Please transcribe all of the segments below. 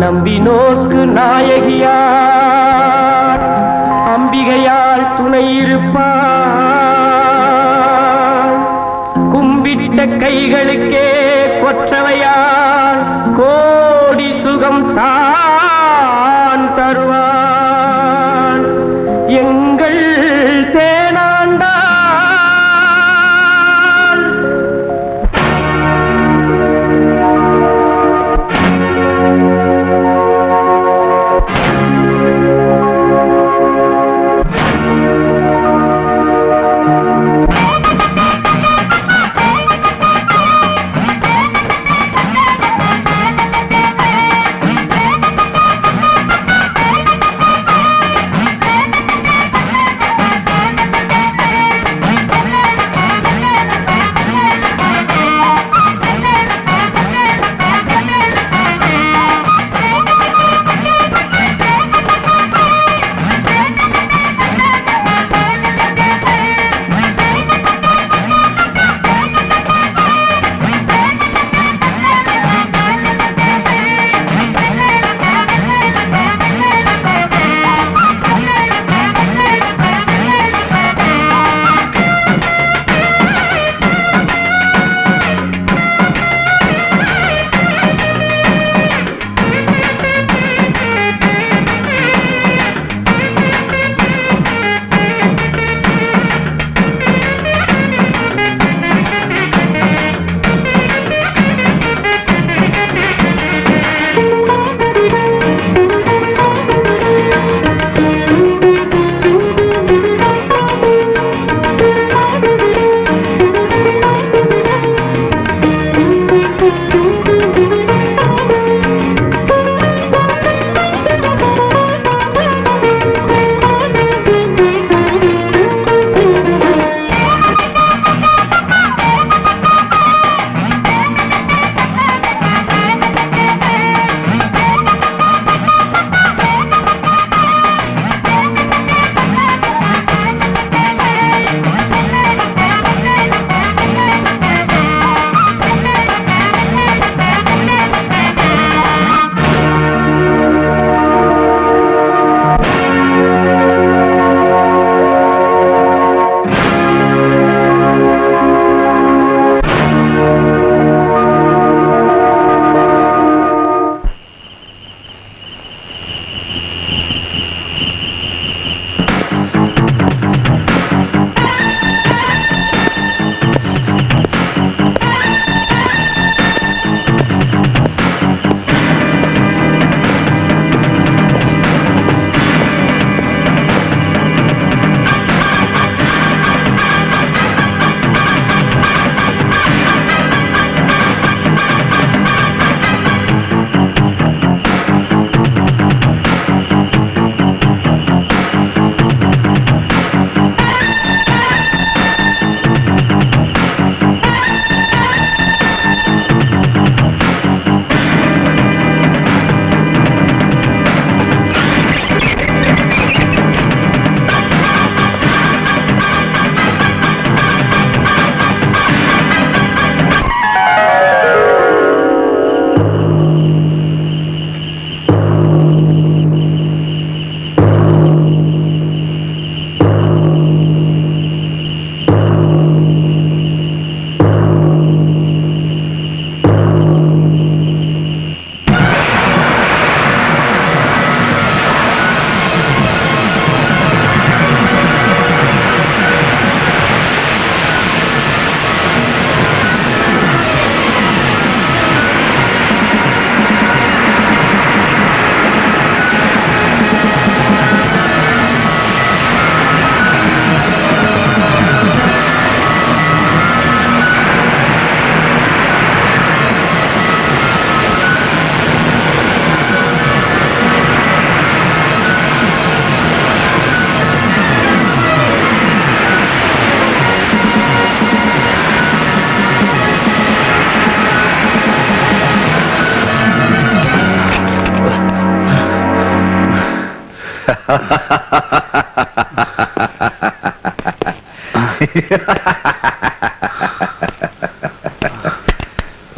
நம்பினோர்க்கு நாயகியார் அம்பிகையால் துணை இருப்பார். கும்பிட்ட கைகளுக்கே கொற்றவையால் கோடி சுகம் தான் தருவான். எங்கள் தேனாண்டா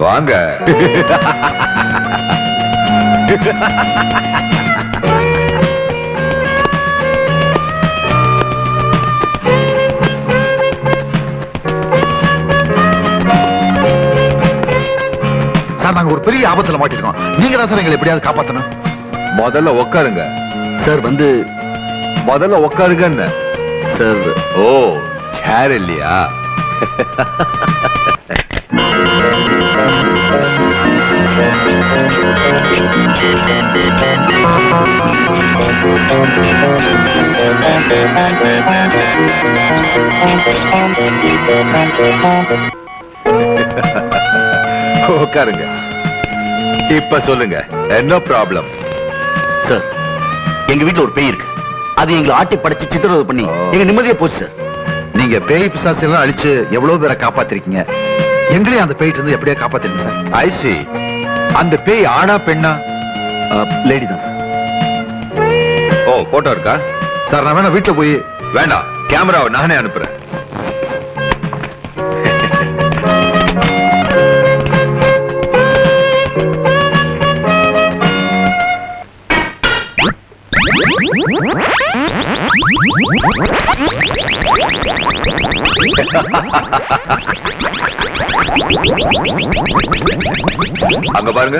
வாங்க. சார் நாங்க ஒரு பெரிய ஆபத்துல மாட்டிருக்கோம். நீங்க தான் சார் எங்களை எப்படியாவது காப்பாத்தணும். முதல்ல உட்காருங்க சார் முதல்ல உட்காருங்க சார். ஓ சேர் இல்லையா? உட்காருங்க. இப்ப சொல்லுங்க, என்ன ப்ராப்ளம்? சார் எங்க வீட்டுல ஒரு பேய் இருக்கு. அது எங்களை ஆட்டி படைச்சு சித்திரவதை பண்ணி எங்க நிம்மதியா போச்சு சார். நீங்க பேய் பிசாசு எல்லாம் அழிச்சு எவ்வளவு பேரை காப்பாத்திருக்கீங்க. எங்களையும் அந்த பேயிட்டு இருந்து எப்படியா காப்பாத்திருங்க சார். ஐசி, அந்த பேய் ஆனா பெண்ணா? லேடி தான் சார். ஓ போட்டோ இருக்கா? சார் நான் வேணா வீட்டுல போய். வேண்டாம், கேமராவை நானே அனுப்புறேன். அங்க பாருங்க.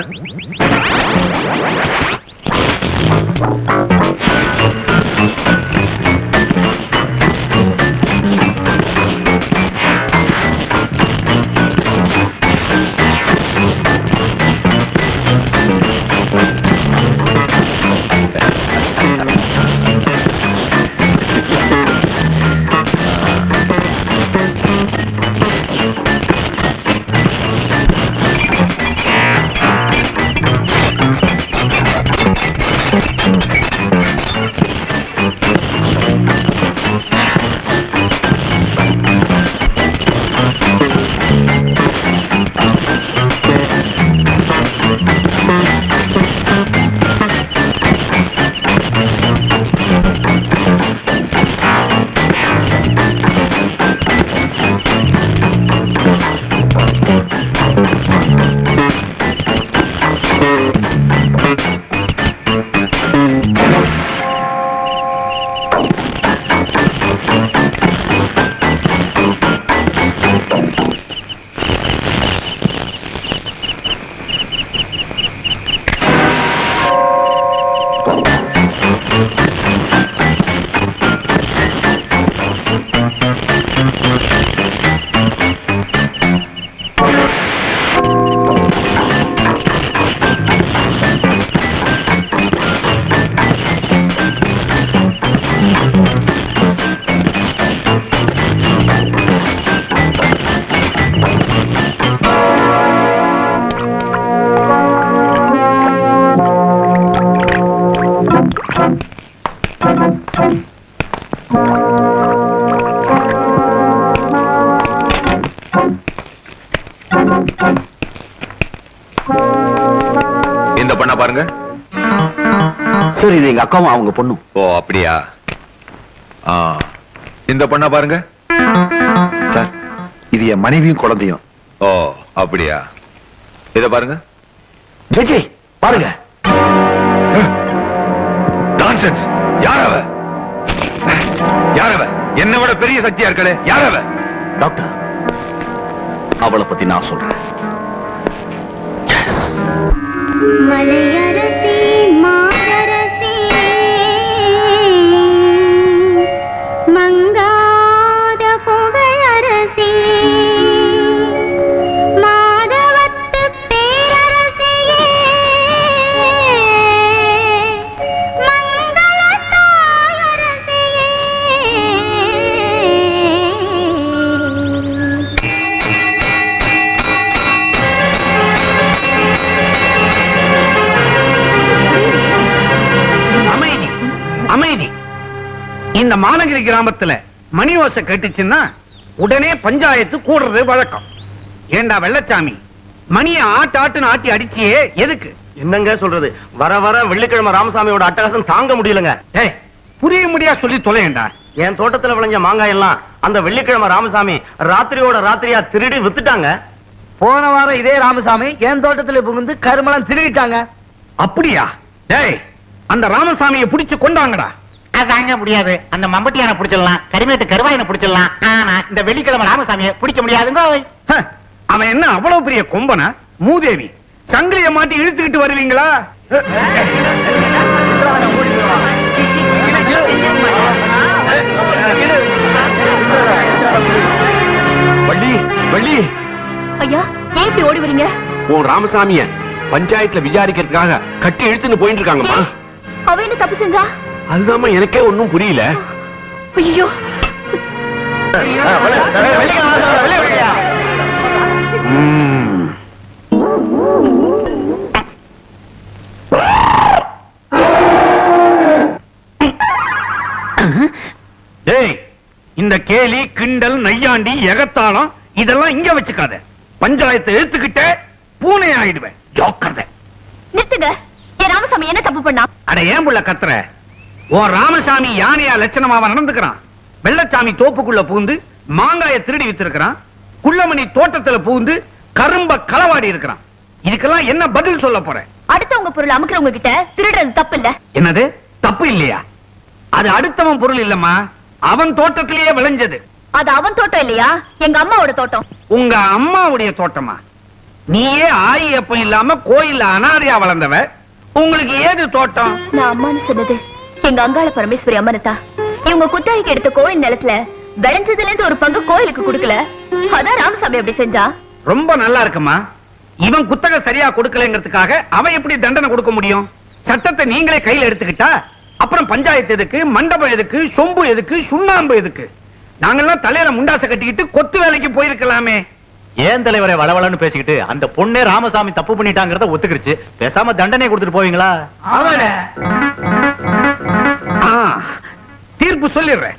இந்த பொண்ண பாருங்க. சார் இது எங்க அக்காவும் அவங்க பொண்ணும். ஓ அப்படியா? இந்த பொண்ண பாருங்க. சார் இது என் மனைவியும் குழந்தையும். ஓ அப்படியா? இத பாருங்க. ஜெஜி பாருங்க. நான்சென்ஸ். யாரவ? யாரவ? என்ன விட பெரிய சக்தியா இருக்கலே, யாரவ? டாக்டர் அவளை பத்தி நான் சொல்றேன். மலையரசி மாதரசி மங்காத புகழரசி மாதவத்து பேரரசியே மங்கள தாயரசியே. அமைதி. இந்த மாநகரி கிராமத்துல மணி ஓசை கேட்டுச்சுன்னா உடனே பஞ்சாயத்து கூடுறது வழக்கம். ஏண்டா வெள்ளச்சாமி, மணியை ஆட்டுன்னு ஆட்டி அடிச்சியே எதுக்கு? என்னங்க சொல்றது, வர வர வெள்ளிக்கிழமை ராமசாமியோட அட்டகாசம் தாங்க முடியலங்க. ஏய், புரிய முடியா சொல்லி தொலையேண்டா. என் தோட்டத்துல விளைஞ்ச மாங்காய் எல்லாம் அந்த வெள்ளிக்கிழமை ராமசாமி ராத்திரியோட ராத்திரியா திருடி வித்துட்டாங்க. போன வாரம் இதே ராமசாமி என் தோட்டத்துல புகுந்து கருமலம் திருடிட்டாங்க. அப்படியா? டேய், அந்த ராமசாமியை பிடிச்சு கொண்டாங்கடா. தாங்க முடியாது. அந்த மம்பட்டியான பிடிச்சிடலாம், கரிமேட்டு கருவாயனை பிடிச்சிடலாம். ஆனா இந்த வெள்ளிக்கிழமை ராமசாமியை பிடிக்க முடியாதுங்க. ஹ, அவன் என்ன அவ்வளவு பெரிய கொம்பனா? மூதேவி, சங்கிலிய மாட்டி இழுத்துக்கிட்டு வருவீங்களா? வள்ளி வள்ளி, ஐயா, ஏன் இப்படி ஓடி வரீங்க? உன் ராமசாமிய பஞ்சாயத்துல விசாரிக்கிறதுக்காக கட்டி இழுத்துன்னு போயிட்டு இருக்காங்கம்மா. அவ என்ன தப்பு செஞ்சா? அதுதாம்மா எனக்கே ஒன்னும் புரியல. ஐயோ, டேய், இந்த கேலி, கிண்டல், நையாண்டி, எகத்தாளம் இதெல்லாம் இங்க வச்சுக்காத. பஞ்சாயத்தை எடுத்துக்கிட்ட பூனை ஆயிடுவேன். ஜோக்கர்த. நிறுத்துங்க. என் ராமசாமி என்ன தப்பு பண்ணா? அட ஏன் புள்ள கத்துற? உன் ராமசாமி யானையா லட்சணமாவா நடந்துக்கிறான். வெள்ளச்சாமி தோப்புக்குள்ள புகுந்து மாங்காய திருடி வித்திருக்கிறான். குள்ளமணி தோட்டத்துல புகுந்து கரும்ப களவாடி இருக்கிறான். இதுக்கெல்லாம் என்ன பதில் சொல்ல போற? அடுத்தவங்க பொருள் அமுக்குறவங்க கிட்ட திருடுறது தப்பு இல்ல. என்னது தப்பு இல்லையா? அது அடுத்தவன் பொருள் இல்லம்மா, அவன் தோட்டத்திலேயே விளைஞ்சது. அது அவன் தோட்டம் இல்லையா? எங்க அம்மாவோட தோட்டம். உங்க அம்மாவுடைய தோட்டமா? நீயே ஆயி அப்ப இல்லாம கோயில்ல அனாதையா வளர்ந்தவ, உங்களுக்கு ஏது தோட்டம்? நான் அம்மான்னு சொன்னது எங்க அங்காள பரமேஸ்வரி அம்மனத்தா. இவங்க குத்தகைக்கு எடுத்த கோயில் நிலத்துல விளைஞ்சதுல இருந்து ஒரு பங்கு கோயிலுக்கு கொடுக்கல. அதான் ராமசாமி அப்படி செஞ்சா. ரொம்ப நல்லா இருக்குமா. இவன் குத்தகை சரியா கொடுக்கலங்கிறதுக்காக அவன் எப்படி தண்டனை கொடுக்க முடியும்? சட்டத்தை நீங்களே கையில எடுத்துக்கிட்டா அப்புறம் பஞ்சாயத்து எதுக்கு, மண்டபம் எதுக்கு, சொம்பு எதுக்கு, சுண்ணாம்பு எதுக்கு? நாங்கெல்லாம் தலையில முண்டாசை கட்டிக்கிட்டு கொத்து வேலைக்கு போயிருக்கலாமே. ஏன் தலைவரை வளவளன்னு பேசிக்கிட்டு அந்த பொண்ணே ராமசாமி தப்பு பண்ணிட்டாங்கறத ஒத்துக்கிடுச்சு. பேசாம தண்டனை கொடுத்துட்டு போவீங்களா? தீர்ப்பு சொல்லிடுறேன்.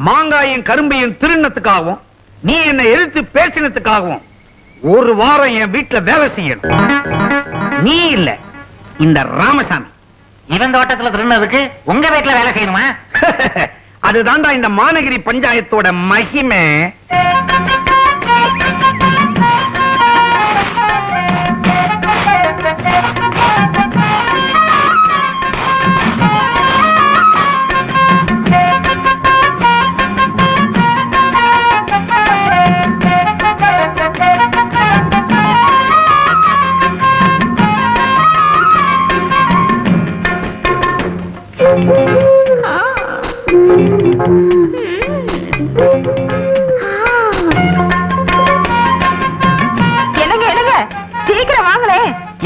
மாங்காயும் கரும்பையும் திருநத்துக்காகவும் நீ என்னை எதிர்த்து பேசினதுக்காகவும் ஒரு வாரம் என் வீட்டுல வேலை செய்யணும். நீ இல்ல, இந்த ராமசாமி. இவன் தோட்டத்துல திருநதுக்கு உங்க வீட்டுல வேலை செய்யணுமா? அதுதான்டா இந்த மாநகரி பஞ்சாயத்தோட மகிமை.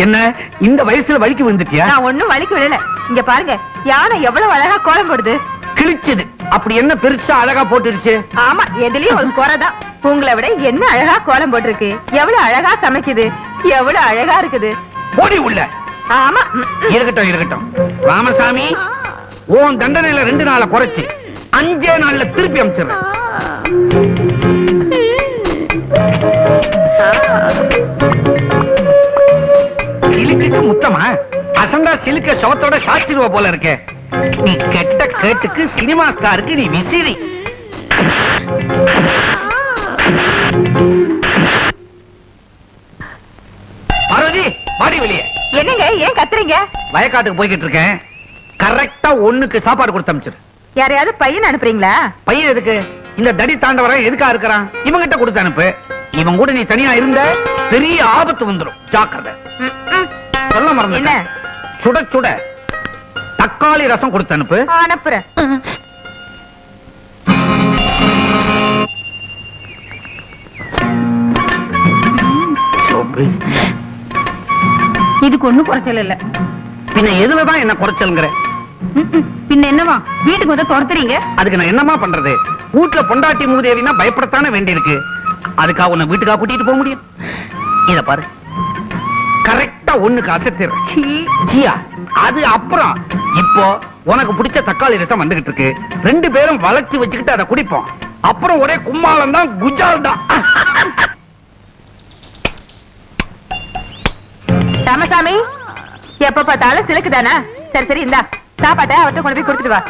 என்ன இந்த வயசுல வலிக்கு விழுந்துட்டியா? நான் ஒண்ணும் வலிக்கு விழல. இங்க பாருங்க, யானை எவ்வளவு அழகா கோலம் போடுது. கிழிச்சது. அப்படி என்ன பெருசா அழகா போட்டுருச்சு? ஆமா, எதுலயும் ஒரு குறைதான். உங்களை விட என்ன அழகா கோலம் போட்டிருக்கு. எவ்வளவு அழகா சமைக்குது, எவ்வளவு அழகா இருக்குது. போடி உள்ள. ஆமா. இருக்கட்டும் இருக்கட்டும். ராமசாமி, உன் தண்டனையில 2 நாளை குறைச்சு 5 நாள்ல திருப்பி அனுப்பிச்சிடுறேன். சிலுக்கு முத்தமா? அசந்தா சிலுக்க சோத்தோட சாச்சிருவ போல இருக்க. நீ கெட்ட கேட்டுக்கு சினிமா ஸ்டாருக்கு நீ விசிறி. பார்வதி, பாடி வெளியே. என்னங்க, ஏன் கத்துறீங்க? வயக்காட்டுக்கு போய்கிட்டு இருக்கேன். கரெக்டா 1க்கு சாப்பாடு கொடுத்து அனுப்பிச்சிரு. யாரையாவது பையன் அனுப்புறீங்களா? பையன் எதுக்கு? இந்த தடி தாண்டவர எதுக்கா இருக்கிறான்? இவங்கிட்ட கொடுத்து அனுப்பு. இவன் கூட நீ தனியா இருந்த பெரிய ஆபத்து வந்துடும். ஜாக்கிரதை. சொல்ல மறந்து என்ன? சுட சுட தக்காளி ரசம் கொடுத்து அனுப்பு. அனுப்புறேன். இதுக்கு ஒண்ணும் குறைச்சல் இல்ல. பின்ன எதுலதான் என்ன குறைச்சல்ங்கிற? பின்ன என்னவா, வீட்டுக்கு வந்து துரத்துறீங்க? அதுக்கு நான் என்னமா பண்றது? வீட்டுல பொண்டாட்டி மூதேவினா பயப்படத்தானே வேண்டியிருக்கு. அதுக்காக உன்னை வீட்டுக்கா கூட்டிட்டு போக முடியும்? இத பாரு, கரெக்டா 1க்கு அசத்திடுறேன். அது அப்புறம் இப்போ உனக்கு பிடிச்ச தக்காளி ரசம் வந்துகிட்டு இருக்கு. 2 பேரும் வளைச்சு வச்சுக்கிட்டு அதை குடிப்போம். அப்புறம் ஒரே கும்மாளம் தான், குஜால் தான். ராமசாமி, எப்ப பார்த்தாலும் சிலுக்குதானா? சரி சரி, இந்தா சாப்பாட்டை அவர்கிட்ட கொண்டு போய் கொடுத்துட்டு வா.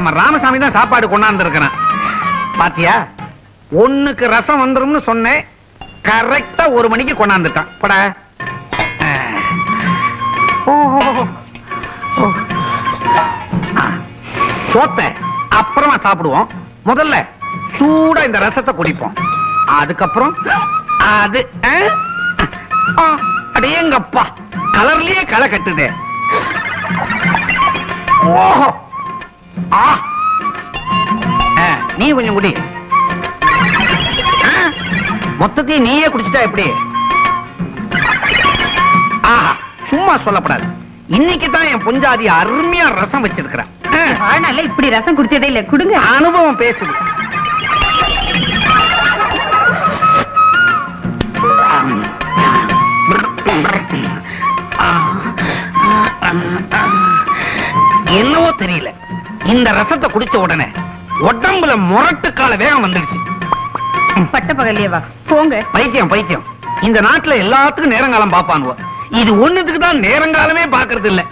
நம்ம ராமசாமி தான் சாப்பாடு கொண்டாந்து இருக்கிறான். பாத்தியா, ஒண்ணுக்கு ரசம் வந்துரும்னு சொன்னேன், கரெக்டா 1 மணிக்கு கொண்டாந்துட்டான். பட சோத்தை அப்புறமா சாப்பிடுவோம். முதல்ல சூடா இந்த ரசத்தை குடிப்போம். அதுக்கப்புறம் அது அடேங்கப்பா, கலர்லயே களை கட்டுதே. ஓஹோ, நீ கொஞ்சம் குடி. மொத்தத்தையும் நீயே குடிச்சிட்டா எப்படி? ஆஹா, சும்மா சொல்லப்படாது. இன்னைக்கு தான் என் புஞ்சாதி அருமையா ரசம் வச்சிருக்கிறேன். வாழ்நாள்ல இப்படி ரசம் குடிச்சதே இல்ல, குடுங்க. அனுபவம் பேசுது. என்னவோ தெரியல, இந்த ரசத்தை குடிச்ச உடனே உடம்புல முரட்டுக்கால வேகம் வந்துடுச்சு. பட்ட பகல்லையே வா போங்க. பைத்தியம் பைத்தியம். இந்த நாட்டுல எல்லாத்துக்கும் நேரங்காலம் பாப்பானுவ, இது ஒண்ணுத்துக்கு தான் நேரங்காலமே பாக்குறது இல்ல.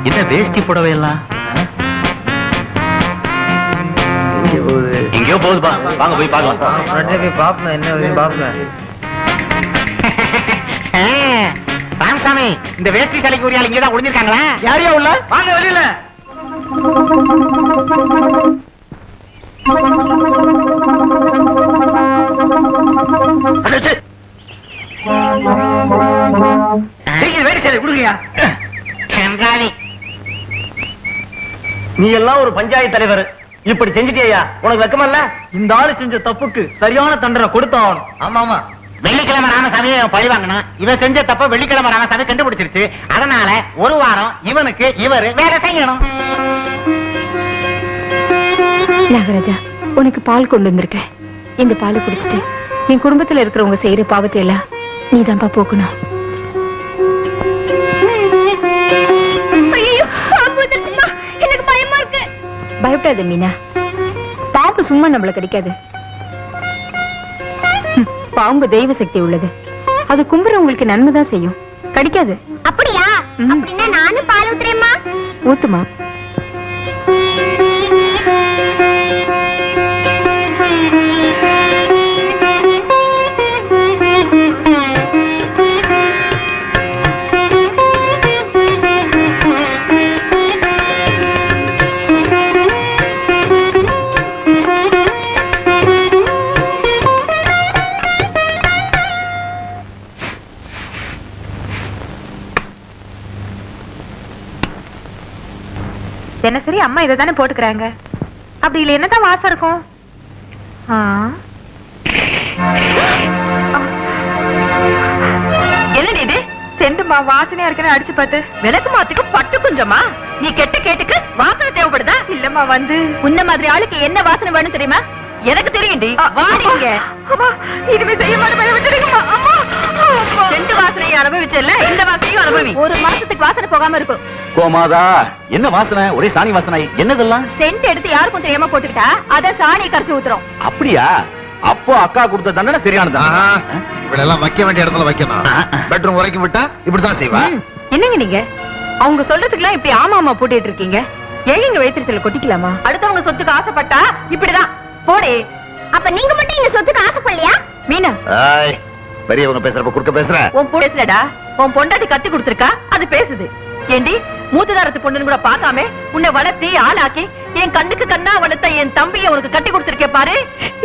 என்ன வேஷ்டி புடவை எல்லாம் எங்கேயோ போகுதுப்பா, வாங்க போய் பார்க்கலாம். ராமசாமி, இந்த வேஷ்டி சிலைக்கு ஒரு ஆள் இங்கதான் ஒளிஞ்சிருக்காங்களா? யாரையா உள்ள வாங்க வெளியில. வேடி சேலை கொடுங்கயா. நீ எல்லாம் ஒரு பஞ்சாயத்து தலைவர், இப்படி செஞ்சுட்டியா? உனக்கு வெக்கமா இல்ல? இந்த ஆளு செஞ்ச தப்புக்கு சரியான தண்டனை கொடுத்தாகணும். ஆமா ஆமா, வெள்ளிக்கிழமை ராமசாமி பழி வாங்கணும். இவன் செஞ்ச தப்ப வெள்ளிக்கிழமை ராமசாமி கண்டுபிடிச்சிருச்சு. அதனால 1 வாரம் இவனுக்கு இவரு வேலை செய்யணும். நாகராஜா, உனக்கு பால் கொண்டு வந்திருக்கேன். இந்த பாலை குடிச்சிட்டு என் குடும்பத்துல இருக்கிறவங்க செய்யற பாவத்தை எல்லாம் நீதான்பா போக்கணும். எனக்கு பயமா இருக்கு. பயப்படாத மீனா, பாம்பு சும்மா நம்மள கடிக்காது. பாம்பு தெய்வ சக்தி உள்ளது, அது கும்புறவங்களுக்கு நன்மைதான் செய்யும், கடிக்காது. அப்படியா? அப்படின்னா நானும் பால் ஊத்துறேம்மா. ஊத்துமா. தினசரி அம்மா இதை தானே போட்டுக்கிறாங்க. அப்படி இல்ல என்னதான் வாசம் இருக்கும்? என்னடி இது? செண்டுமா வாசனையா இருக்குன்னு அடிச்சு பார்த்து. விளக்கு மாத்துக்கு பட்டு குஞ்சமா? நீ கெட்ட கேட்டுக்கு வாசனை தேவைப்படுதா? இல்லம்மா, வந்து உன்ன மாதிரி ஆளுக்கு என்ன வாசனை வேணும் தெரியுமா? எனக்கு தெரியும். இதுவே செய்ய மாட்டேன். செண்டு வாசனையை அனுபவிச்சல, இந்த வாசனையும் அனுபவி. 1 மாசத்துக்கு வாசனை போகாம இருக்கும். கோமாதா, என்ன வாசனை? ஒரே சாணி வாசனை. என்னதெல்லாம்? சென்ட் எடுத்து யாருக்கும் தெரியாம போட்டுக்கிட்டா அத சாணியை கரைச்சு ஊத்துறோம். அப்படியா? அப்போ அக்கா கொடுத்த தண்டனை சரியானதா? இவளெல்லாம் வைக்க வேண்டிய இடத்துல வைக்கணும். பெட்ரூம் வரைக்கும் விட்டா இப்படித்தான் செய்வா. என்னங்க நீங்க அவங்க சொல்றதுக்குலாம் இப்படி ஆமா ஆமா போட்டுட்டு இருக்கீங்க? ஏங்க வைத்திருச்சல கொட்டிக்கலாமா? அடுத்தவங்க சொத்துக்கு ஆசைப்பட்டா இப்படிதான் போடே. அப்ப நீங்க மட்டும் எங்க சொத்துக்கு ஆசைப்படலையா? மீனா, பெரியவங்க பேசுறப்ப குறுக்க பேசுற. உன் பேசலடா, உன் பொண்டாட்டி கத்து கொடுத்திருக்கா, அது பேசுது. ஏண்டி, மூத்ததாரத்து பொண்ணுன்னு கூட பார்க்காம உன்னை வளர்த்தி ஆளாக்கி என் கண்ணுக்கு கண்ணா வளர்த்த என் தம்பியை உனக்கு கட்டி கொடுத்திருக்கே பாரு,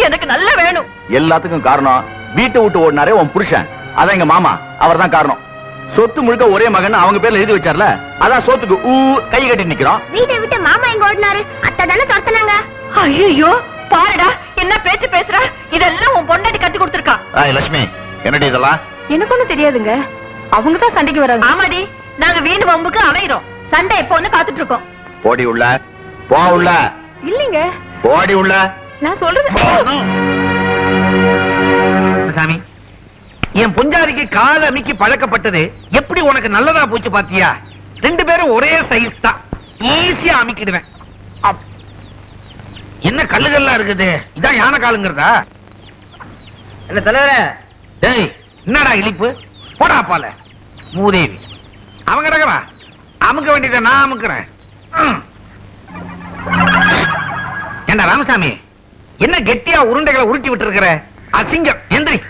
எனக்கு நல்லா வேணும். எல்லாத்துக்கும் காரணம் வீட்டை விட்டு ஓடினாரே உன் புருஷன், அதான் எங்க மாமா, அவர் தான் காரணம். சொத்து முழுக்க ஒரே மகன் அவங்க பேர்ல எழுதி வச்சார்ல, அதான் சொத்துக்கு கை கட்டி நிக்கிறோம். வீட்டை விட்டு மாமா எங்க ஓடினாரு, அத்தை தானே துரத்துனாங்க. ஐயோ பாருடா, என்ன பேச்சு பேசுற? இதெல்லாம் உன் பொண்டாட்டி கட்டி கொடுத்திருக்கா. லட்சுமி, என்னடி இதெல்லாம்? எனக்கு ஒண்ணும் தெரியாதுங்க, அவங்க தான் சண்டைக்கு வராங்க. ஆமாடி, நாங்க வீண் வம்புக்கு அலையிறோம். சண்டை எப்போ காத்துட்டு இருக்கோம். போடி உள்ள, போ உள்ள. இல்லைங்க ஓடி உள்ள நான் சொல்றது சாமி, என் பொஞ்சாதிக்கு கால அமிக்கி பழக்கப்பட்டது எப்படி உனக்கு நல்லதா போச்சு பாத்தியா? 2 பேரும் ஒரே சைஸ் தான், ஈஸியா அமிக்கிடுவேன். என்ன கல்லுகள்லாம் இருக்குது? இதான் யானை காலுங்கிறதா? என்ன தலைவரே? டேய், என்னடா இழிப்பு? போடா பால மூதேவி. அவங்க கிடக்குறா, அமுக்க வேண்டியதை நான் அமுக்குறேன். ஏண்டா ராமசாமி, என்ன கெட்டியா உருண்டைகளை உருட்டி விட்டு இருக்கிற? அசிங்கம், எந்திரி.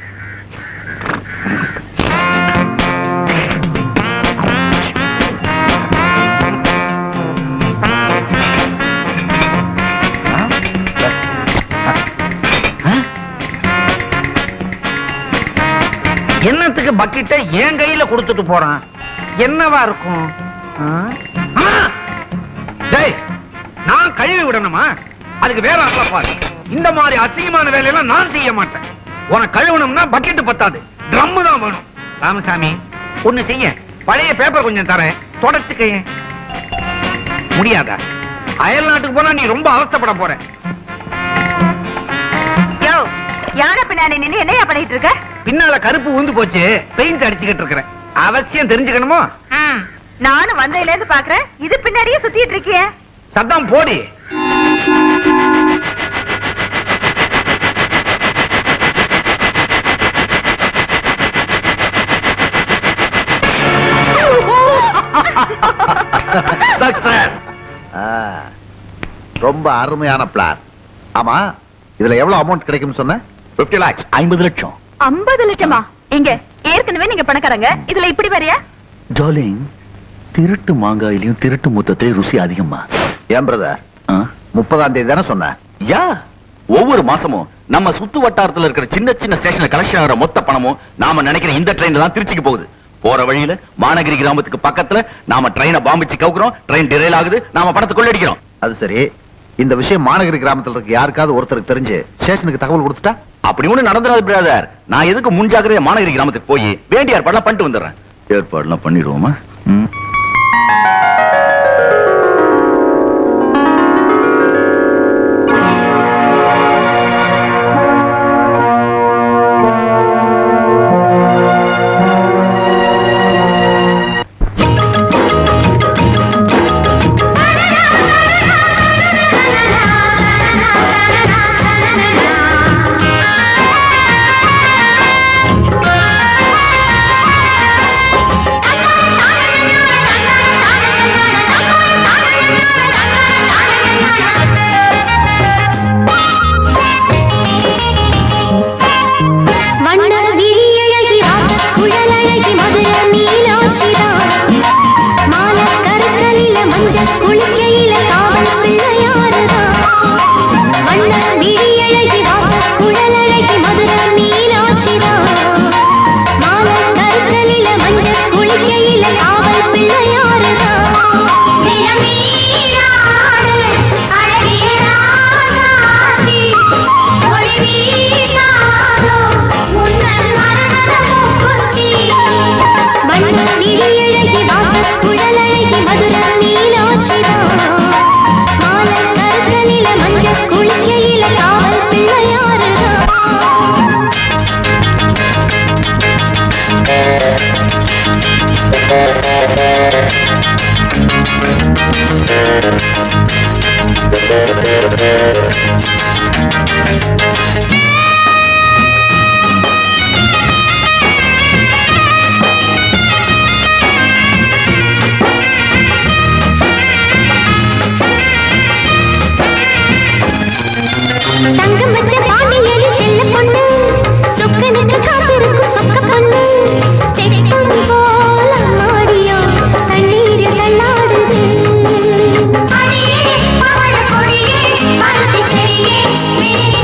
என்னத்துக்கு பக்கெட்டை என் கையில கொடுத்துட்டு போறான்? என்னவா இருக்கும்? டேய், நான் கழுவி விடணுமா? அதுக்கு வேற ஆளை பாரு. இந்த மாதிரி அசிங்கமான வேலையெல்லாம் நான் செய்ய மாட்டேன். உனக்கு கழுவணும்னா பக்கெட் பத்தாது, ட்ரம் தான் வேணும். ராமசாமி, ஒண்ணு செய்ய, பழைய பேப்பர் கொஞ்சம் தரேன், தொடச்சுக்க. முடியாதா? அயல் நாட்டுக்கு போனா நீ ரொம்ப அவஸ்தைப்பட போற. யானை பின்னாடி நின்னு என்னையா பண்ணிட்டு இருக்க? பின்னால கருப்பு ஊந்து போச்சு, பெயிண்ட் அடிச்சுக்கிட்டு இருக்கிறேன். அவசியம் தெரிஞ்சுக்கணுமோ? நானும் வந்தையில இருந்து பாக்குறேன், இது பின்னாடியே சுத்திட்டு இருக்கிய. சத்தம் போடி. சக்சஸ். ரொம்ப அருமையான பிளான். ஆமா, இதுல எவ்வளவு அமௌண்ட் கிடைக்கும் சொன்ன? 50 lakhs, 50 லட்சம். 50 லட்சமா? எங்க ஏற்கனவே நீங்க பணக்காரங்க, இதுல இப்படி வரையா? டார்லிங், திருட்டு மாங்காயிலையும் திருட்டு முத்தத்திலே ருசி அதிகமா. ஏன் பிரதர், 30ஆம் தேதி தானே சொன்ன? யா, ஒவ்வொரு மாசமும் நம்ம சுத்து வட்டாரத்துல இருக்கிற சின்ன சின்ன ஸ்டேஷன்ல கலெக்ஷன் ஆகிற மொத்த பணமும் நாம நினைக்கிற இந்த ட்ரெயின்ல தான் திருச்சிக்கு போகுது. போற வழியில மாநகரி கிராமத்துக்கு பக்கத்துல நாம ட்ரெயினை பாம்பிச்சு கவுக்குறோம், ட்ரெயின் டிரைல் ஆகுது, நாம பணத்தை கொள்ளடிக்கிறோம். அது சரி, இந்த விஷயம் மாநகரி கிராமத்துல இருக்க யாருக்காவது ஒருத்தருக்கு தெரிஞ்சு ஸ்டேஷனுக்கு தகவல் கொடுத்துட்டா? அப்படி ஒண்ணு நடந்துடாது பிரதர். நான் எதுக்கு முன்ஜாக்கிரதையா மாநகரி கிராமத்துக்கு போய் வேண்டிய ஏற்பாடுலாம் பண்ணிட்டு வந்துடுறேன். ஏற்பாடுலாம் பண்ணிடுவோமா?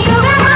சுகமா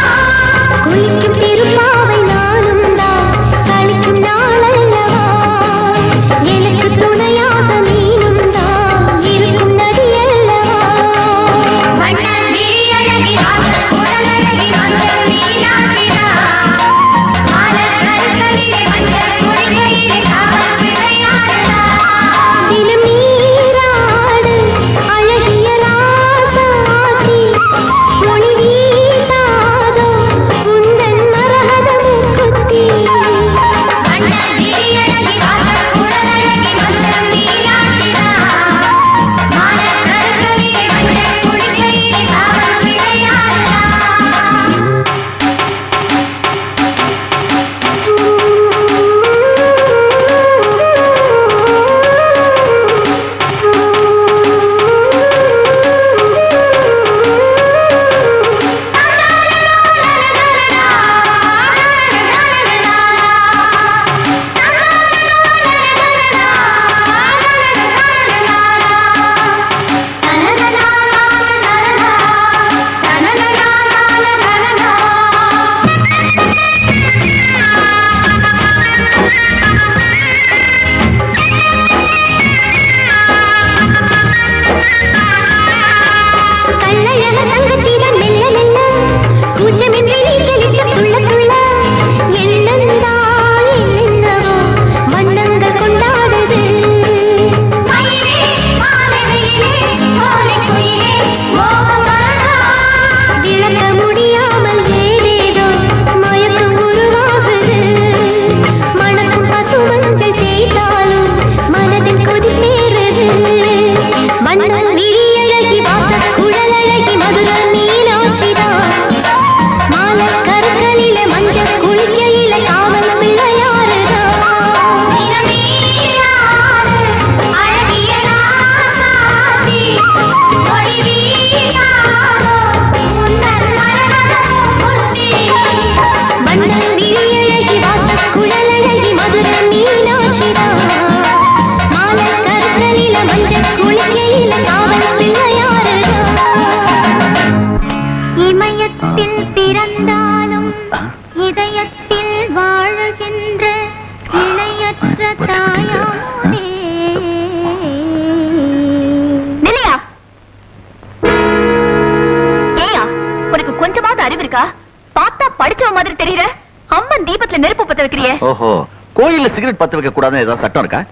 வைக்கிறியே? ஓஹோ, கோயில்ல சிகரெட் பத்த வைக்க கூடாதுன்னு ஏதாவது சட்டம் இருக்கா?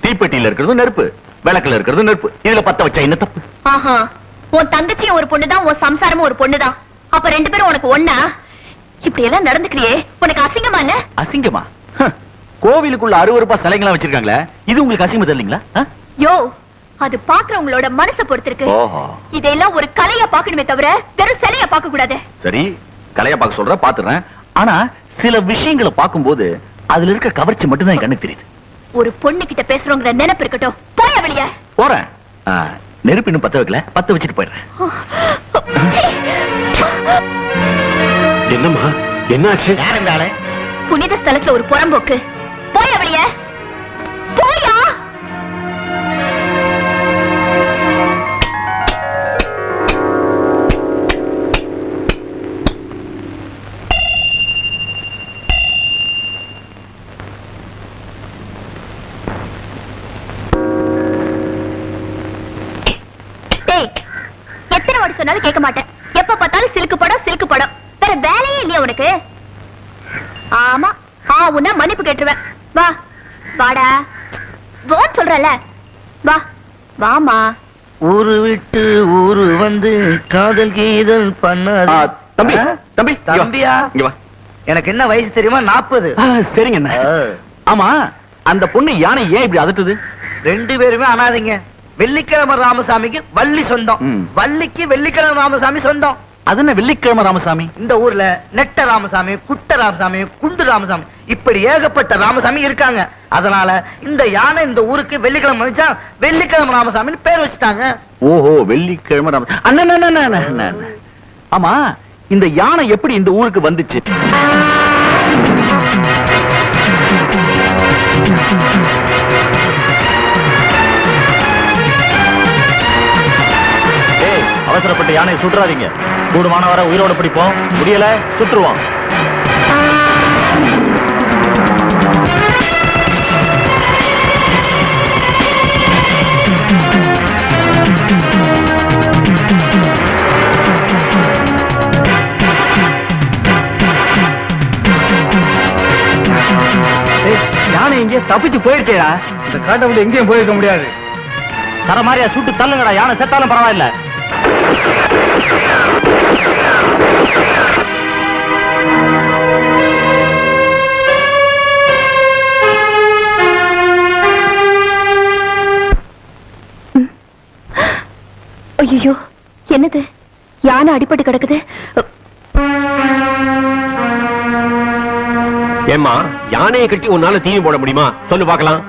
தீப்பெட்டியில இருக்கிறது நெருப்பு, விளக்குல இருக்கிறது நெருப்பு, இதுல பத்த வச்சா என்ன தப்பு? ஆஹா, உன் தங்கச்சியும் ஒரு பொண்ணுதான், உன் சம்சாரமும் ஒரு பொண்ணுதான். அப்ப ரெண்டு பேரும் உனக்கு ஒண்ணா? இப்படி எல்லாம் நடந்துக்கிறியே, உனக்கு அசிங்கமா இல்ல? அசிங்கமா? கோவிலுக்குள்ள அருவருப்பா சிலைங்களா வச்சிருக்காங்களே, இது உங்களுக்கு அசிங்கம் தெரியலீங்களா? யோ, அது பாக்குறவங்களோட மனசை பொறுத்திருக்கு. ஓஹோ, இதெல்லாம் ஒரு கலையா பாக்கணுமே தவிர வெறும் சிலையா பார்க்க கூடாது. சரி, கலையா பார்க்க சொல்ற, பாத்துறேன். ஆனா சில விஷயங்களை பார்க்கும்போது அதுல இருக்க கவர்ச்சி மட்டும்தான் என் கண்ணுக்கு தெரியுது. ஒரு பொண்ணு கிட்ட பேசுறோங்கிற நினைப்பு இருக்கட்டும். போய வெளிய. போறேன். நெருப்பு இன்னும் பத்த வைக்கல, பத்த வச்சுட்டு போயிடுறேன். என்னம்மா, என்னாச்சு? யாருந்தாலே புனித ஸ்தலத்துல ஒரு புறம்போக்கு. போய வெளிய. போயா. எத்தனை வாட்டி சொன்னாலும் கேட்க மாட்டேன். எப்ப பார்த்தாலும் சிலுக்கு படம் வேற வேலையே இல்லையா உனக்கு? ஆமா, உன்ன மன்னிப்பு கேட்டுருவேன். வா வாடா, போன் சொல்றல, வா வாமா. ஊரு விட்டு ஊரு வந்து காதல் கீதல் பண்ணாத. தம்பி, தம்பி, தம்பியா? இங்க வா. எனக்கு என்ன வயசு தெரியுமா? 40. சரிங்க அண்ணா. ஆமா, அந்த பொண்ணு யானை ஏன் இப்படி அதட்டுது? ரெண்டு பேருமே அனாதைங்க. வெள்ளிக்கிழமை ராமசாமிக்கு வள்ளி சொந்தம், வள்ளிக்கு வெள்ளிக்கிழமை ராமசாமி சொந்தம். அது என்ன வெள்ளிக்கிழமை ராமசாமி? இந்த ஊர்ல நெட்ட ராமசாமி, குட்ட ராமசாமி, குண்டு ராமசாமி, இப்படி ஏகப்பட்ட ராமசாமி இருக்காங்க. அதனால இந்த யானை இந்த ஊருக்கு வெள்ளிக்கிழமை வந்துச்சா வெள்ளிக்கிழமை ராமசாமின்னு பேர் வச்சுட்டாங்க. ஓஹோ, வெள்ளிக்கிழமை ராம. அண்ணா, ஆமா, இந்த யானை எப்படி இந்த ஊருக்கு வந்துச்சு? அவசரப்பட்ட யானை சுற்றாதீங்க. கூடுமான வர உயிரோட பிடிப்போம், முடியல சுற்றுவோம். யானை எங்கே தப்பிச்சு போயிருச்சேடா. இந்த காட்டை விட்டு எங்கேயும் போயிருக்க முடியாது. தர மாதிரியா சுட்டு தள்ளுங்கடா, யானை செத்தாலும் பரவாயில்ல. ஐயோ, என்னது? யானை அடிபட்டு கிடக்குது. ஏம்மா, யானையை கட்டி உன்னால தீனி போட முடியுமா? சொல்லு பாக்கலாம்.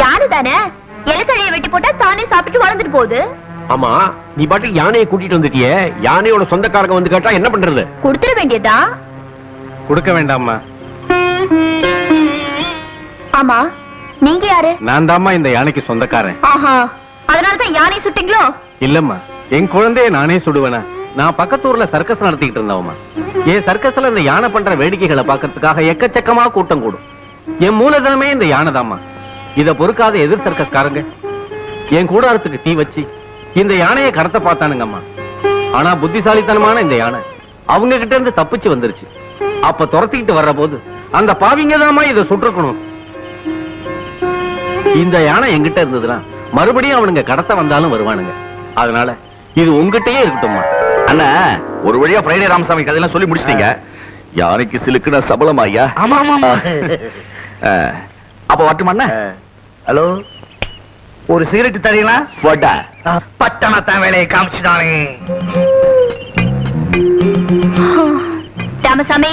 யானை தானே, இலத்தழையை வெட்டி போட்டா தானே சாப்பிட்டு வளர்ந்துட்டு போகுது. ஆமா, நீ பாட்டுக்கு யானையை கூட்டிட்டு வந்துட்டியே, யானையோட சொந்தக்காரங்க வந்து கேட்டா என்ன பண்றது? கொடுத்துட வேண்டியதுதான். கொடுக்க வேண்டாமா? ஆமா, நீங்க யாரு? நான் தாம்மா இந்த யானைக்கு சொந்தக்காரன். ஆஹா, அதனாலதான் யானை சுட்டீங்களோ? இல்லம்மா, என் குழந்தைய நானே சுடுவேனா? நான் பக்கத்தூர்ல சர்க்கஸ் நடத்திக்கிட்டு இருந்தவமா. என் சர்க்கஸ்ல இந்த யானை பண்ற வேடிக்கைகளை பாக்கிறதுக்காக எக்கச்சக்கமா கூட்டம் கூடும். என் மூலதனமே இந்த யானை தாமா. இத பொறுக்காத எதிர் சர்க்கஸ்காரங்க என் கூடாரத்துக்கு தீ வச்சு இந்த யானையை கடத்த பார்த்தானுங்கம்மா. ஆனா புத்திசாலித்தனமான இந்த யானை அவங்க கிட்ட இருந்து தப்பிச்சு வந்துருச்சு. அப்ப துரத்திக்கிட்டு வர்ற போது அந்த பாவிங்க தாமா இதை சுட்டிருக்கணும். இந்த யானை எங்கிட்ட இருந்ததுன்னா மறுபடியும் அவனுங்க கடத்த வந்தாலும் வருவானுங்க. அதனால இது உங்ககிட்டயே இருக்கட்டும்மா. அண்ணா, ஒரு வழியா ஃப்ரைடே ராமசாமி கதையெல்லாம் சொல்லி முடிச்சிட்டீங்க. யானைக்கு சிலுக்குன சபலம் ஐயா. ஆமா ஆமா. அப்ப வரட்டுமா? ஹலோ, ஒரு சிகரெட் தரீங்களா? போட்டா பட்டணத்தான் வேலையை காமிச்சுட்டானே. ராமசாமி,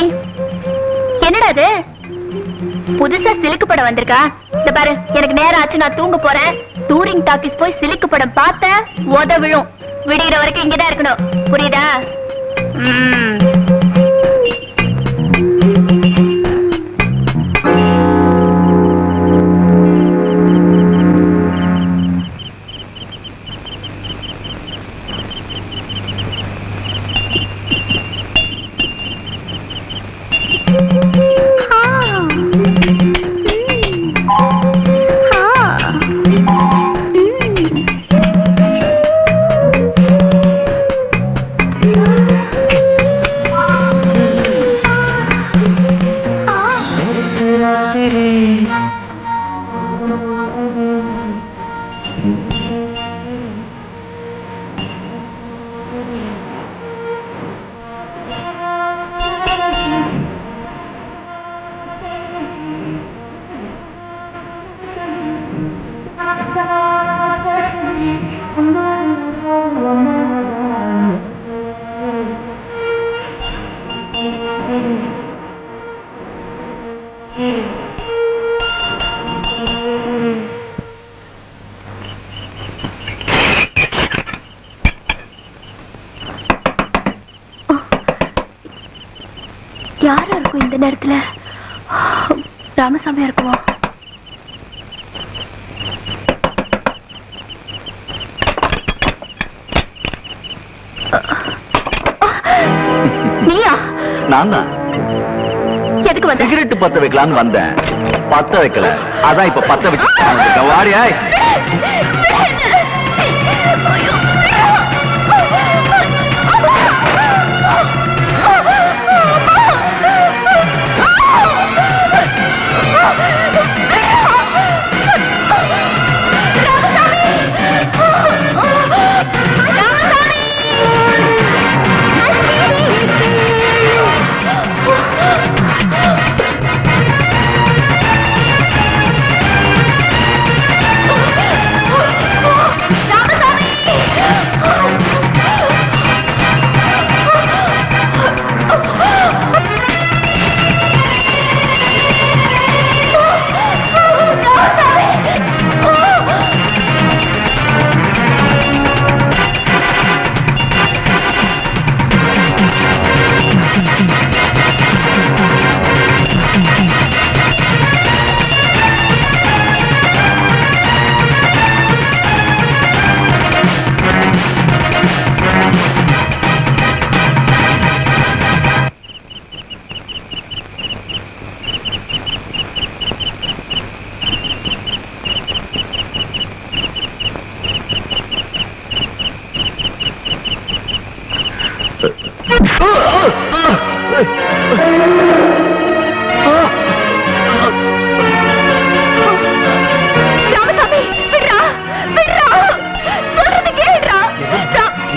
என்னடா அது? புதுசா சிலுக்கு படம் வந்திருக்கா? இந்த பாரு, எனக்கு நேரம் ஆச்சு, நான் தூங்க போறேன். டூரிங் டாக்கிஸ் போய் சிலுக்கு படம் பார்த்த உத விழும். விடுகிற வரைக்கும் இங்கதான் இருக்கணும், புரியுதா? அந்த நேரத்துல ராமசாமியா இருக்குமோ? நீயா? நான் தான் எதுக்கு வந்த? சிகரெட் பத்த வைக்கலான்னு வந்தேன். பத்த வைக்கல, அதான் இப்ப பத்த வச்சு வாடியா.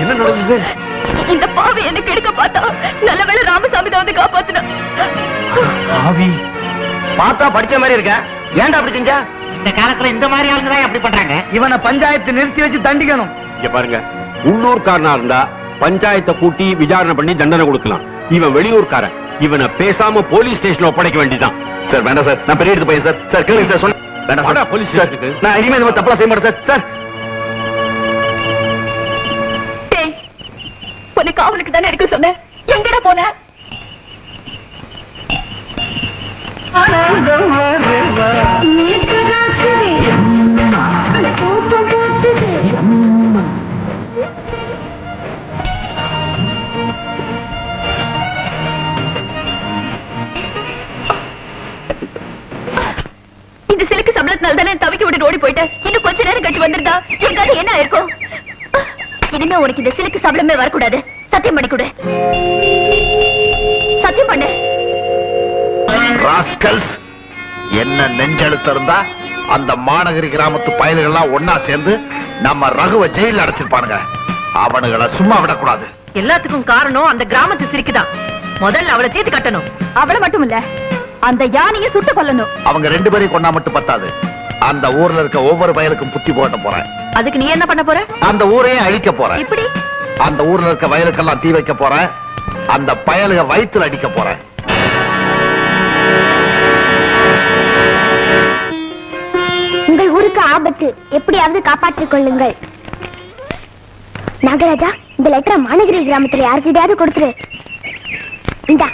என்ன நடந்தது? இந்த பாவி என்ன கெடுக்க பார்த்தா நல்ல வேளை ராமசாமி தான் வந்து காப்பாத்தினா. ஆவி பார்த்தா படிச்ச மாதிரி இருக்க, ஏன்டா அப்படி செஞ்சா? இந்த காலத்துல இந்த மாதிரி ஆளுங்க தான் அப்படி பண்றாங்க. இவனை பஞ்சாயத்து நிறுத்தி வச்சு தண்டிக்கணும். இங்க பாருங்க, உள்ளூர்காரனா இருந்தா பஞ்சாயத்தை கூட்டி விசாரணை பண்ணி தண்டனை கொடுக்கலாம். இவன் வெளியூர்காரன், இவனை பேசாம போலீஸ் ஸ்டேஷன்ல ஒப்படைக்க வேண்டியதான். சார் வேண்டாம் சார், நான் பெரிய எடுத்து பையன் சார். சார் கேளுங்க சார், சொன்ன வேண்டாம் வாடா, சார். போலீஸ் சார், ஸ்டேஷனுக்கு. நான் இனிமே இந்த மாதிரி தப்பெல்லாம் செய்ய மாட்டேன் சார். சார் டேய், உன்னை காவலுக்கு தானே எடுக்க சொன்னேன், எங்கடா போன? இந்த சிலுக்கு சம்பளத்தினால தானே தவிக்க விட்டு ஓடி போயிட்டேன். இன்னும் கொஞ்ச நேரம் கழிச்சு வந்திருந்தா எங்காவது என்ன இருக்கும்? இனிமே உனக்கு இந்த சிலுக்கு சம்பளமே வரக்கூடாது. சத்தியம் பண்ணி கொடு. சத்தியம் பண்ணு. ராஸ்கல்ஸ், என்ன நெஞ்செழுத்து இருந்தா அந்த மாநகரி கிராமத்து பயல்கள்லாம் ஒன்னா சேர்ந்து நம்ம ரகுவ ஜெயில அடைச்சிருப்பானுங்க. அவனுங்களை சும்மா விடக்கூடாது. எல்லாத்துக்கும் காரணம் அந்த கிராமத்து சிரிக்குதான். முதல்ல அவளை தீர்த்து கட்டணும். அவளை மட்டும் இல்ல, அந்த யானையை சுட்டு கொல்லணும். அவங்க 2 பேரையும் கொண்டா மட்டும் பத்தாது, அந்த ஊர்ல இருக்க ஒவ்வொரு பயலுக்கும் புத்தி போட்ட போறேன். அதுக்கு நீ என்ன பண்ண போற? அந்த ஊரையும் அழிக்க போறேன். இப்படி அந்த ஊர்ல இருக்க வயலுக்கெல்லாம் தீ வைக்க போறேன். அந்த பயலுக வயித்துல அடிக்க போறேன். உங்கள் ஊருக்கு ஆபத்து, எப்படியாவது காப்பாற்றிக் கொள்ளுங்கள். நாகராஜா, இந்த லெட்டரை மாநகரி கிராமத்துல யாருக்கிட்டையாவது கொடுத்துரு. இந்தா.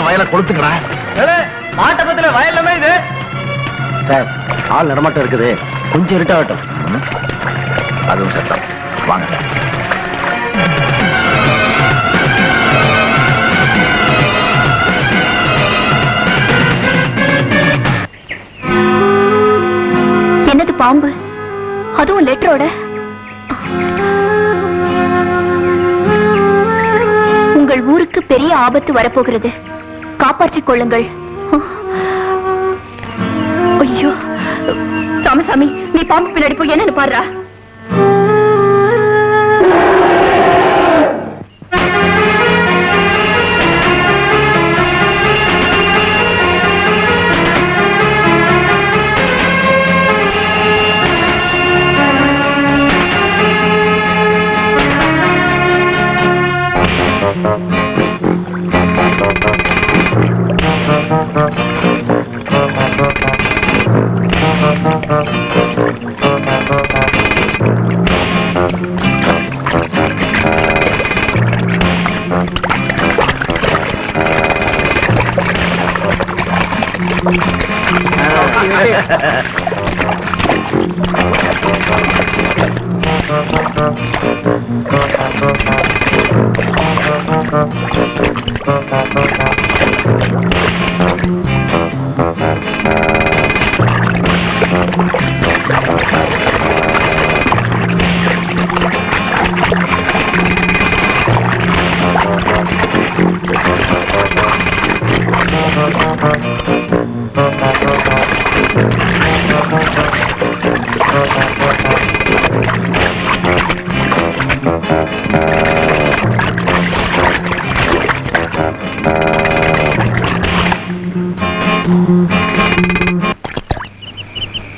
வயலை கொளுத்துங்கடா. மாட்டப்பத்துல வயல்லமே இது. சார், ஆள் நடமாட்டம் இருக்குது, கொஞ்சம் இருட்டாகட்டும். அதுவும் சட்டம். வாங்க. என்னது பாம்பு, அதுவும் லெட்டரோட? உங்கள் ஊருக்கு பெரிய ஆபத்து வரப்போகிறது. காப்பாற்றிக் கொள்ளுங்கள். ஐயோ ராமசாமி, நீ பாம்பு பின்னாடி போய் என்னன்னு பாருடா.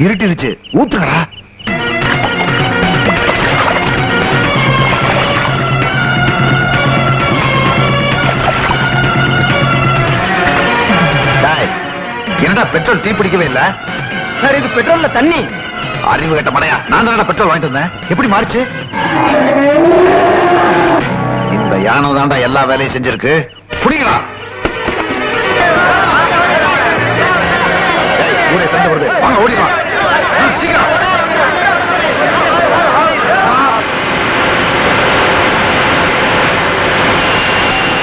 இருட்டிருச்சு, ஊத்துங்கடா. என்னடா பெட்ரோல் தீ பிடிக்கவே இல்ல? சார், இது பெட்ரோல்ல தண்ணி. அறிவு கட்ட மடையா, நான் தானடா பெட்ரோல் வாங்கிட்டு வந்தேன். எப்படி மாறிச்சு? இந்த யானை தான்டா எல்லா வேலையும் செஞ்சிருக்கு. புடிங்களா? ஊரே தந்து வருது, வாங்க ஓடிடலாம். சீக்கிரம்.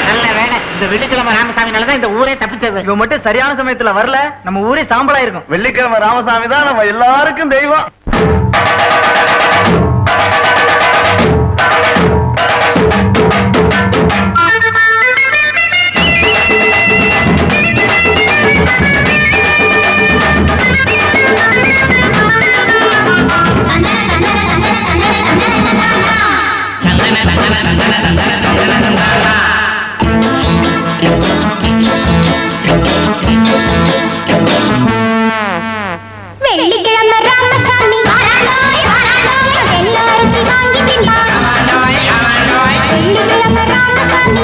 நல்ல வேலை, இந்த வெள்ளிக்கிழமை ராமசாமினாலதான் இந்த ஊரே தப்பிச்சது. இவன் மட்டும் சரியான சமயத்துல வரல, நம்ம ஊரே சாம்பலா இருக்கும். வெள்ளிக்கிழமை ராமசாமி தான் நம்ம எல்லாருக்கும் தெய்வம். வெள்ளிக்கிழமை ராமசாமி எல்லாரும் வாங்கி தின்பான். வெள்ளிக்கிழமை ராமசாமி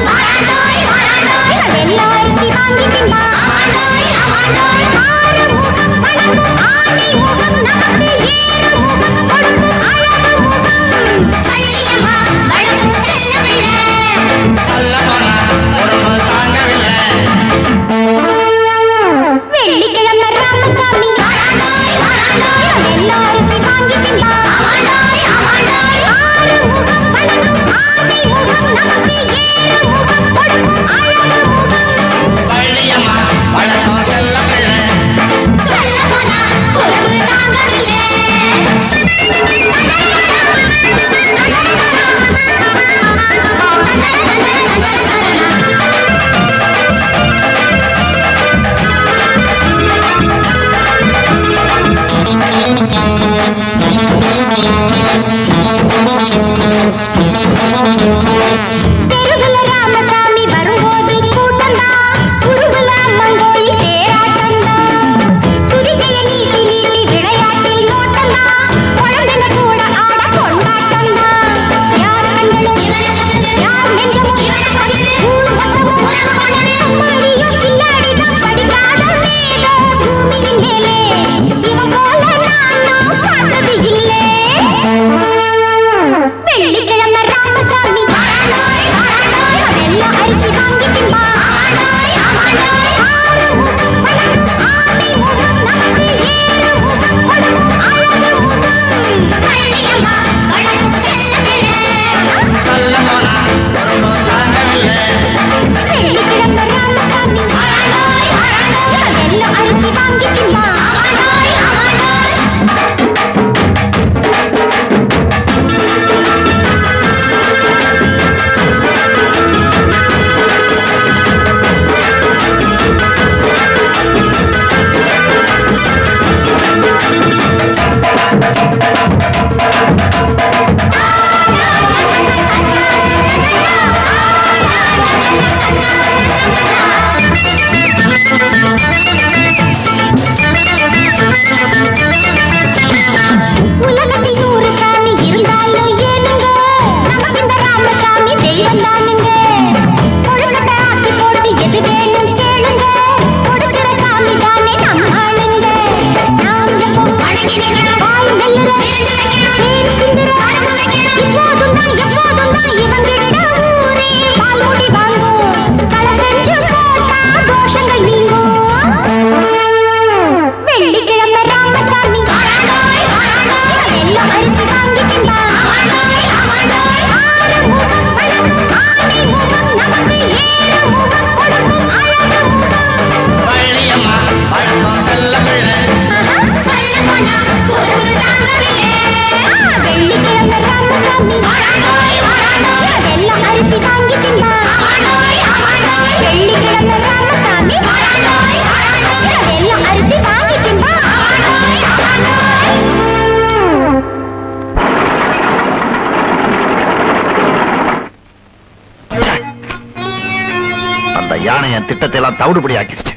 என் திட்டத்தை எல்லாம் தவிடுபடி ஆக்கிடுச்சு.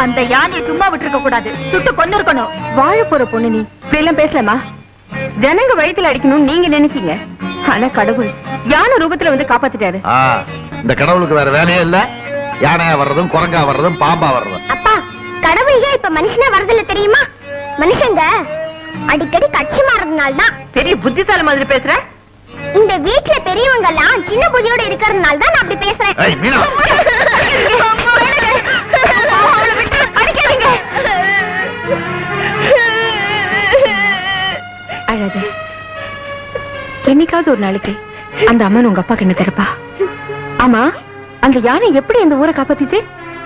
அந்த யானையை சும்மா விட்டுருக்க கூடாது, சுட்டு கொண்டு இருக்கணும். வாழ போற பொண்ணு நீ இப்படி எல்லாம் பேசலாமா? ஜனங்க வயித்துல அடிக்கணும்னு நீங்க நினைச்சீங்க, ஆனா கடவுள் யானை ரூபத்துல வந்து காப்பாத்திட்டாரு. இந்த கடவுளுக்கு வேற வேலையே இல்ல, யானையா வர்றதும் குரங்கா வர்றதும் பாம்பா வர்றதும். அப்பா, கடவுள் ஏன் இப்ப மனுஷனா வரதில்ல தெரியுமா? மனுஷங்க அடிக்கடி கட்சி மாறதுனால்தான். பெரிய புத்திசாலி மாதிரி பேசுற. இந்த வீட்டுல பெரியவங்க எல்லாம் சின்ன புதியோட இருக்கிறதுனால தான் நான் அப்படி பேசுறேன். ஏய் மீனா, அழாத. என்னைக்காவது ஒரு நாளைக்கு அந்த அம்மன் உங்க அப்பா கண்ணு திறப்பா. ஆமா, அந்த யானை எப்படி அந்த ஊரை காப்பாத்திச்சு?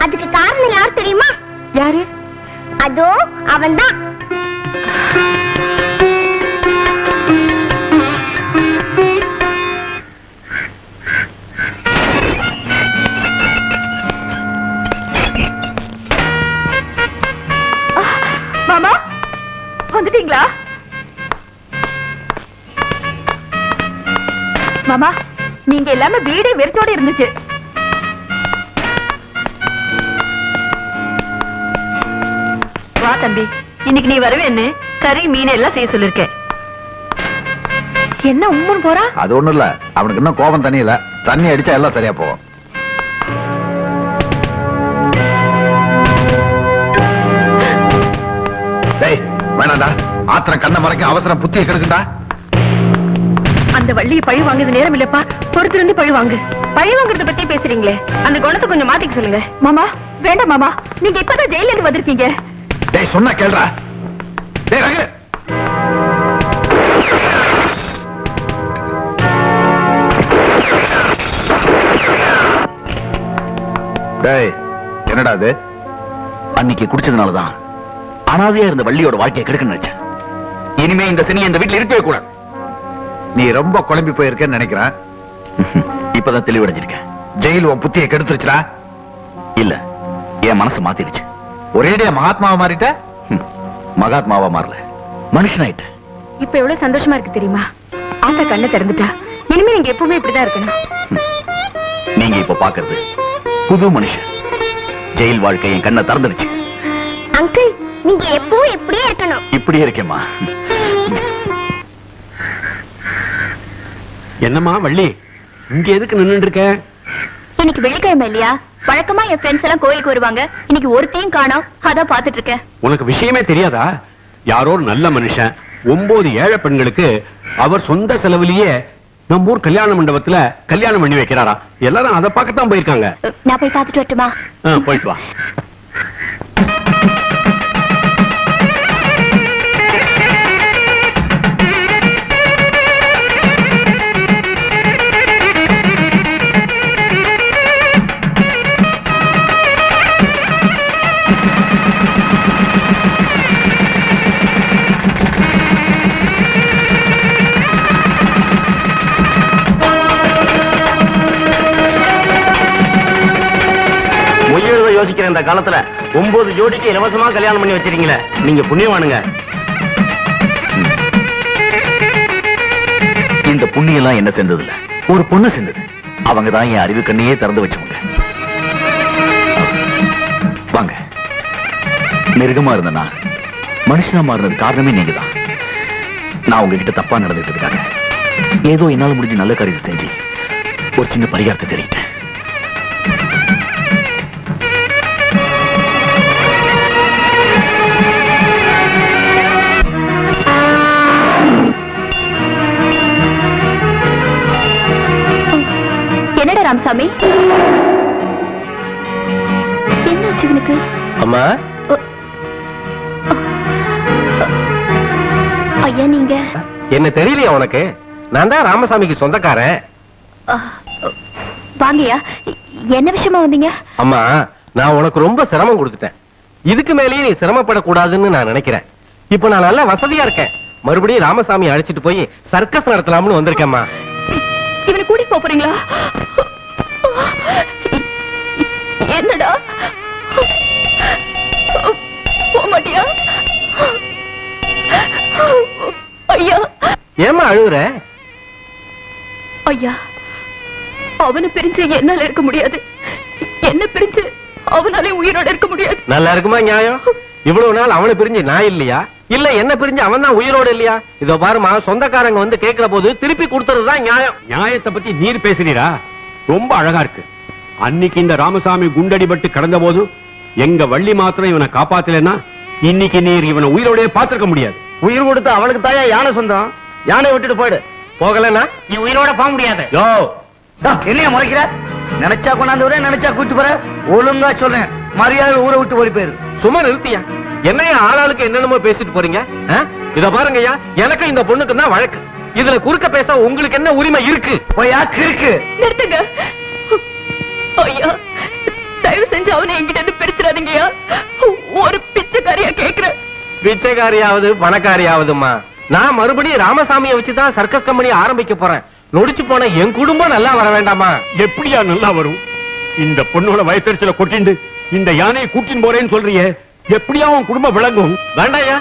அதுக்கு காரணம் யார் தெரியுமா? யாரு? அதோ அவன்தான். மாமா வந்துட்டீங்களா? மாமா, நீங்க எல்லாமே வீடே வெறிச்சோட இருந்துச்சு. வா தம்பி, இன்னைக்கு நீ வருவேன்னு கறி மீன் எல்லாம் செய்ய சொல்லிருக்கேன். என்ன உம்முன்னு போறா? அது ஒண்ணும் இல்ல, அவனுக்கு இன்னும் கோபம் தண்ணி இல்ல, தண்ணி அடிச்சா எல்லாம் சரியா போகும். டேய் வேணாண்டா, ஆத்திரம் கண்ண மறைக்க அவசரம் புத்திய கெடுக்குண்டா. அந்த வள்ளியை பழி வாங்குறது நேரம் இல்லப்பா, பொறுத்திருந்து பழி வாங்கு. பழி வாங்குறத பத்தி பேசுறீங்களே, அந்த குணத்தை கொஞ்சம் மாத்திக்க சொல்லுங்க. மாமா வேண்டாம் மாமா, நீங்க இப்பதான் ஜெயில இருந்து வந்திருக்கீங்க. டேய் சொன்னா கேளுடா. டேய் ரகு, டேய் என்னடா அது? அன்னைக்கு குடிச்சதுனாலதான் அனாதையா இருந்த வள்ளியோட வாழ்க்கையை கெடுக்கணும்னு நினைச்சேன். இனிமே இந்த சனியை இந்த வீட்டுல இருக்கவே கூடாது. நீ ரொம்ப குழம்பி போயிருக்கேன்னு நினைக்கிறேன். இப்பதான் தெளிவடைஞ்சிருக்கேன். ஜெயில் உன் புத்தியை கெடுத்துருச்சுடா. இல்ல, என் மனசு மாத்திடுச்சு. ஒரேடியா மகாத்மாவை மாறிட்ட. மகாத்மாவா மாறல, மனுஷனாயிட்ட. இப்ப எவ்வளவு சந்தோஷமா இருக்கு தெரியுமா? ஆசை கண்ணை திறந்துட்டா. இனிமே நீங்க எப்பவுமே இப்படிதான் இருக்கணும். நீங்க இப்ப பாக்குறது புது மனுஷன். ஜெயில் வாழ்க்கை என் கண்ணை திறந்துருச்சு. அங்கிள், நீங்க எப்பவும் இப்படியே இருக்கணும். இப்படியே இருக்கேம்மா. என்னம்மா வள்ளி, இங்க எதுக்கு நின்னுட்டு இருக்க? இன்னைக்கு வெள்ளிக்கிழமை இல்லையா? வழக்கமா என் ஃப்ரெண்ட்ஸ் எல்லாம் கோயிலுக்கு வருவாங்க. இன்னைக்கு ஒருத்தையும் காணோம், அதான் பாத்துட்டு இருக்கேன். உனக்கு விஷயமே தெரியாதா? யாரோ ஒரு நல்ல மனுஷன் 9 ஏழை பெண்களுக்கு அவர் சொந்த செலவுலயே நம்ம ஊர் கல்யாண மண்டபத்துல கல்யாணம் பண்ணி வைக்கிறாரா. எல்லாரும் அதை பார்க்கத்தான் போயிருக்காங்க. நான் போய் பாத்துட்டு வரட்டுமா? போயிட்டு வா. யோசிக்கிற இந்த காலத்துல 9 ஜோடிக்கு இலவசமா கல்யாணம் பண்ணி வச்சிருக்கீங்களே, நீங்க புண்ணியவானுங்க. இந்த புண்ணியெல்லாம் என்ன செஞ்சது இல்ல, ஒரு பொண்ணு செஞ்சது. அவங்க தான் என் அறிவு கண்ணையே திறந்து வச்சவங்க. வாங்க. மிருகமா இருந்தனா மனுஷனா மாறினது காரணமே நீங்க தான். நான் உங்ககிட்ட தப்பா நடந்துட்டதுக்காக ஏதோ என்னால முடிஞ்ச நல்ல காரியத்தை செஞ்சு ஒரு சின்ன பரிகாரத்தை தெரிவிட்டேன். என்னடா ராமசாமி, என்னாச்சு இவனுக்கு? அம்மா, ஐயா நீங்க என்ன தெரியலையா உனக்கு? நான் தான் ராமசாமிக்கு சொந்தக்காரன். வாங்கய்யா, என்ன விஷயமா வந்தீங்க? அம்மா, நான் உனக்கு ரொம்ப சிரமம் கொடுத்துட்டேன். இதுக்கு மேலேயே நீ சிரமப்படக்கூடாதுன்னு நான் நினைக்கிறேன். இப்ப நான் நல்ல வசதியா இருக்கேன். மறுபடியும் ராமசாமி அழைச்சிட்டு போய் சர்க்கஸ் நடத்தலாம்னு வந்திருக்கேம்மா. இவனை கூட்டிட்டு போறீங்களா? என்னடா போக மாட்டியா? ஐயா, ஏம்மா அழுகுற? ஐயா, அவனை பிரிஞ்சு என்னால இருக்க முடியாது. என்ன பிரிஞ்சு அவனாலே உயிரோட இருக்க முடியாது. நல்லா இருக்குமா நியாயம்? இவ்வளவு நாள் அவனை பிரிஞ்சு நான் இல்லையா, இல்ல என்ன பிரிஞ்சு அவன் தான் உயிரோட இல்லையா? இதோ பாருமா, சொந்தக்காரங்க வந்து கேட்கிற போது திருப்பி கொடுத்துறதுதான் நியாயம். நியாயத்தை பத்தி நீர் பேசுறீரா? ரொம்ப அழகா இருக்கு. அன்னைக்கு இந்த ராமசாமி குண்டடிபட்டு கடந்த போது எங்க வள்ளி மாத்திரம் இவனை காப்பாத்தலன்னா இன்னைக்கு நீர் இவனை உயிரோடய பார்த்திருக்க முடியாது. உயிர் கொடுத்து அவனுக்கு தாயா யானை சொந்தம். யானை விட்டுட்டு போயிடு. போகலன்னா நீ உயிரோட போக முடியாது. யோ, என்னைய முறைக்கிற? நினைச்சா கொண்டாந்து விட, நினைச்சா கூட்டு போற. ஒழுங்கா சொல்றேன், மரியாதை ஊரை விட்டு ஓடி போயிரு. சும்மா நிறுத்தியா? என்னையா ஆளாளுக்கு என்னென்னமோ பேசிட்டு போறீங்க? இத பாருங்கய்யா, எனக்கு இந்த பொண்ணுக்கு தான் வழக்கு. இதுல குறுக்க பேச உங்களுக்கு என்ன உரிமை இருக்கு? போயா கிறுக்கு. நிறுத்துங்க ஐயா, தயவு செஞ்சு அவனை என்கிட்ட இருந்து பிரிச்சிடாதீங்கய்யா. ஒரு பிச்சைக்காரியா கேக்குறேன். பிச்சைக்காரியாவது பணக்காரியாவதுமா, நான் மறுபடியும் ராமசாமியை வச்சுதான் சர்க்கஸ் கம்பெனி ஆரம்பிக்க போறேன். நொடிச்சு போன என் குடும்பம் நல்லா வர வேண்டாமா? எப்படியா நல்லா வரும்? இந்த பொண்ணோட வயத்தறிச்சல கொட்டிண்டு இந்த யானையை கூட்டின்னு போறேன்னு சொல்றியே, எப்படியா உன் குடும்பம் விளங்கும்? வேண்டாயா,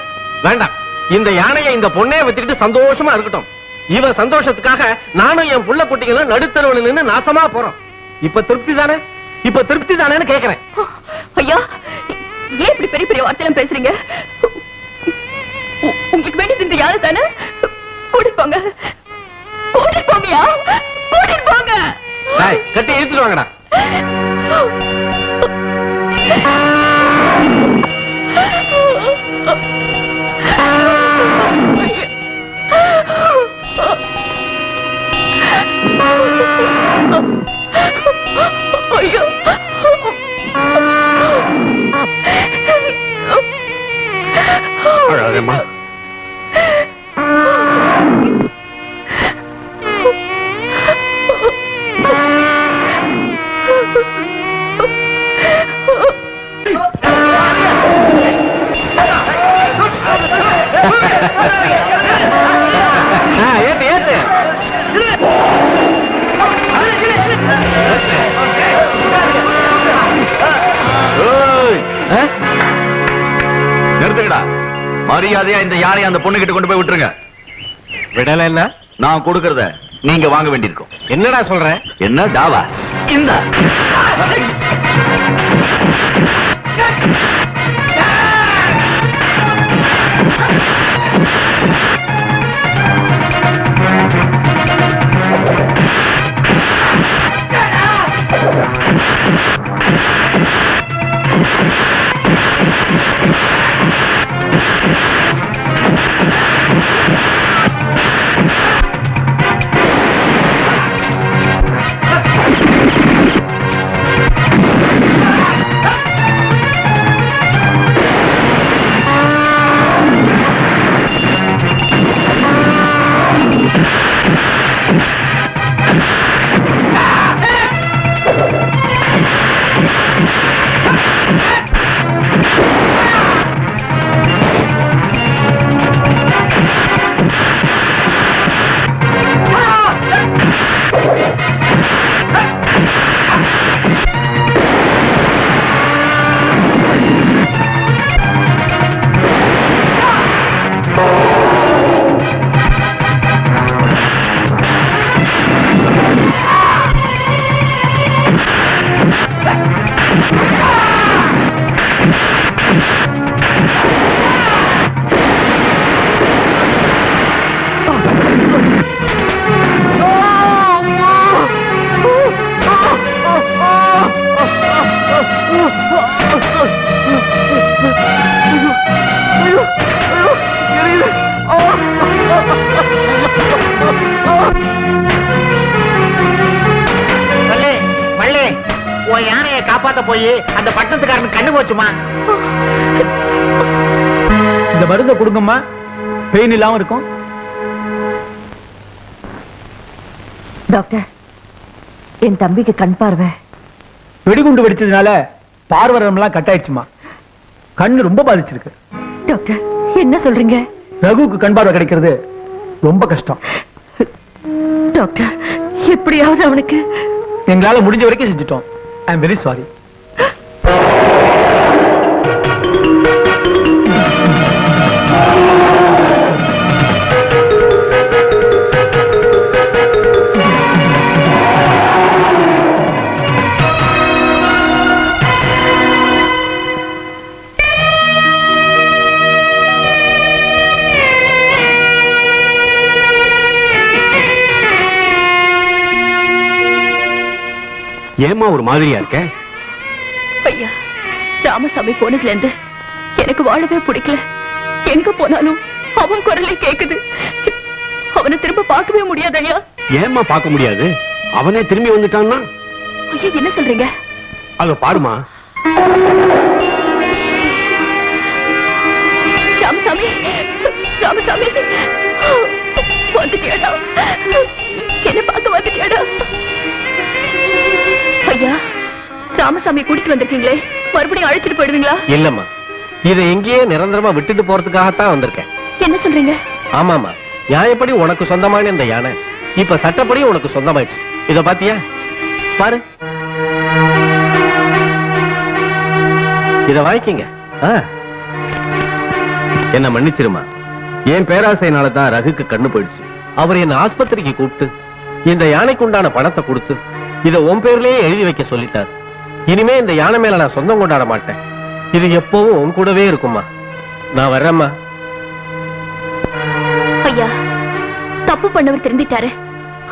வேண்டாம். இந்த யானையை இந்த பொண்ணைய வச்சுக்கிட்டு சந்தோஷமா இருக்கட்டும். இவன் சந்தோஷத்துக்காக நானும் என் புள்ள குட்டிகளும் நடுத்தரவுல நின்னு நாசமா போறோம். இப்ப திருப்தி தானே? இப்ப திருப்தி தானேன்னு கேக்குறேன். ஐயா, ஏன் இப்படி பெரிய பெரிய வார்த்தையெல்லாம் பேசுறீங்க? உங்களுக்கு வேண்டியது இந்த யாரு தானே? கூட்டிட்டு போங்க, கூட்டிட்டு போங்கயா, கூட்டிட்டு போங்க. கட்டி இழுத்துட்டு வாங்கடா. ஐயோ, அழாதேம்மா. ஏத்து ஏத்து. நிறுத்துக்கடா. மரியாதையா இந்த யாரையும் அந்த பொண்ணு கிட்ட கொண்டு போய் விட்டுருங்க. விடல என்ன? நான் கொடுக்கறத நீங்க வாங்க வேண்டியிருக்கும். என்னடா சொல்ற? என்ன டாவா? இந்த யானையை காப்பாத்த போய் அந்த பட்டணத்துக்காரன் கண்ணு போச்சுமா. இந்த மருந்தை கொடுங்கம்மா, பெயின் இல்லாம இருக்கும். டாக்டர், என் தம்பிக்கு கண் பார்வை. வெடிகுண்டு வெடிச்சதுனால பார்வரம்லாம் கட் ஆயிடுச்சுமா. கண்ணு ரொம்ப பாதிச்சிருக்கு. டாக்டர், என்ன சொல்றீங்க? ரகுவுக்கு கண் பார்வை கிடைக்கிறது ரொம்ப கஷ்டம். டாக்டர், எப்படியாவது அவனுக்கு எங்களால முடிஞ்ச வரைக்கும் செஞ்சுட்டோம். I am very sorry. ஏமா ஒரு மாதிரியா இருக்க? ஐயா, ராமசாமி போனதுல இருந்து எனக்கு வாழவே பிடிக்கல. எங்க போனாலும் அவன் குரலே கேக்குது. அவனை திரும்ப பார்க்கவே முடியாது ஐயா. ஏமா பார்க்க முடியாது? அவனே திரும்பி வந்துட்டான்னா? ஐயா, என்ன சொல்றீங்க? அத பாருமா. ராமசாமி, ராமசாமி வந்துட்டியாடா? என்ன பார்க்க வந்துட்டியாடா? ஐயா, ராமசாமி கூட்டிட்டு வந்திருக்கீங்களே, மறுபடியும் அழைச்சிட்டு போயிடுவீங்களா? இல்லம்மா, இதை எங்கேயே நிரந்தரமா விட்டுட்டு போறதுக்காகத்தான் வந்திருக்கேன். என்ன சொல்றீங்க? ஆமாமா, நியாயப்படி உனக்கு சொந்தமான இந்த யானை இப்ப சட்டப்படி உனக்கு சொந்தமாயிடுச்சு. இத பாத்தியா? பாரு, இத வாங்கிக்கங்க. என்ன மன்னிச்சிருமா, என் பேராசையினால தான் ரகுக்கு கண்ணு போயிடுச்சு. அவர் என்ன ஆஸ்பத்திரிக்கு கூப்பிட்டு இந்த யானைக்கு உண்டான பணத்தை கொடுத்து இத உன் பேர்லயே எழுதி வைக்க சொல்லிட்டார். இனிமே இந்த யானை மேல நான் சொந்தம் கொண்டாட மாட்டேன். இது எப்பவும் உன் கூடவே இருக்குமா. நான் வர்றேம்மா. ஐயா, தப்பு பண்ணவர் திருந்திட்டாரு.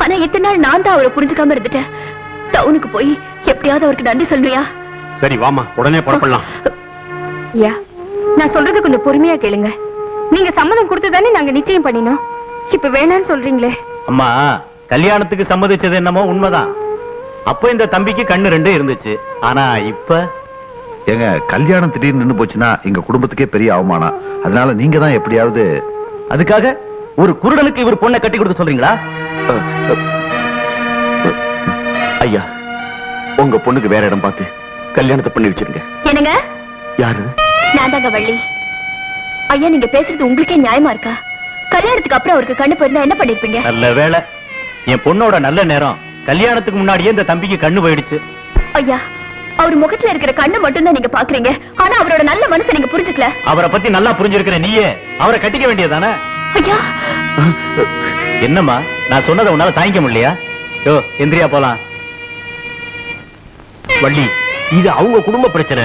ஆனா இத்தனை நாள் நான் தான் அவரை புரிஞ்சுக்காம இருந்துட்டேன். டவுனுக்கு போய் எப்படியாவது அவருக்கு நன்றி சொல்றியா? சரி வாமா, உடனே புறப்படலாம். ஐயா, நான் சொல்றது கொஞ்சம் பொறுமையா கேளுங்க. நீங்க சம்மதம் கொடுத்துதானே நாங்க நிச்சயம் பண்ணினோம். இப்ப வேணான்னு சொல்றீங்களே. அம்மா, கல்யாணத்துக்கு சம்மதிச்சது என்னமோ உண்மைதான். அப்ப இந்த தம்பிக்கு கண்ணு 2 இருந்துச்சு. ஆனா இப்ப எங்க கல்யாணம் திடீர்னு நின்னு போச்சுன்னா எங்க குடும்பத்துக்கே பெரிய அவமானம். அதனால நீங்க தான் எப்படியாவது. அதுக்காக ஒரு குருடனுக்கு இவர் பொண்ணை கட்டி கொடுக்க சொல்றீங்களா? ஐயா, உங்க பொண்ணுக்கு வேற இடம் பார்த்து கல்யாணத்தை பண்ணி வச்சிருங்க. என்னங்க? யாரு? நான் தாங்க வள்ளி. ஐயா, நீங்க பேசுறது உங்களுக்கே நியாயமா இருக்கா? கல்யாணத்துக்கு அப்புறம் அவருக்கு கண்ணு போயிருந்தா என்ன பண்ணிருப்பீங்க? நல்ல வேளை, என் பொண்ணோட நல்ல நேரம். கல்யாணத்துக்கு முன்னாடியே இந்த தம்பிக்கு கண்ணு போயிடுச்சு. ஐயா, அவர் முகத்துல இருக்கிற கண்ணு மட்டும் தான் நீங்க பாக்குறீங்க. ஆனா அவரோட நல்ல மனசை நீங்க புரிஞ்சுக்கல. அவரை பத்தி நல்லா புரிஞ்சிருக்கிற நீயே அவரை கட்டிக்க வேண்டியதானே? ஐயா, என்னம்மா, நான் சொன்னதை உன்னால தாங்கிக்க முடியலையா? யோ, எந்திரியா போலாம். வள்ளி, இது அவங்க குடும்ப பிரச்சனை.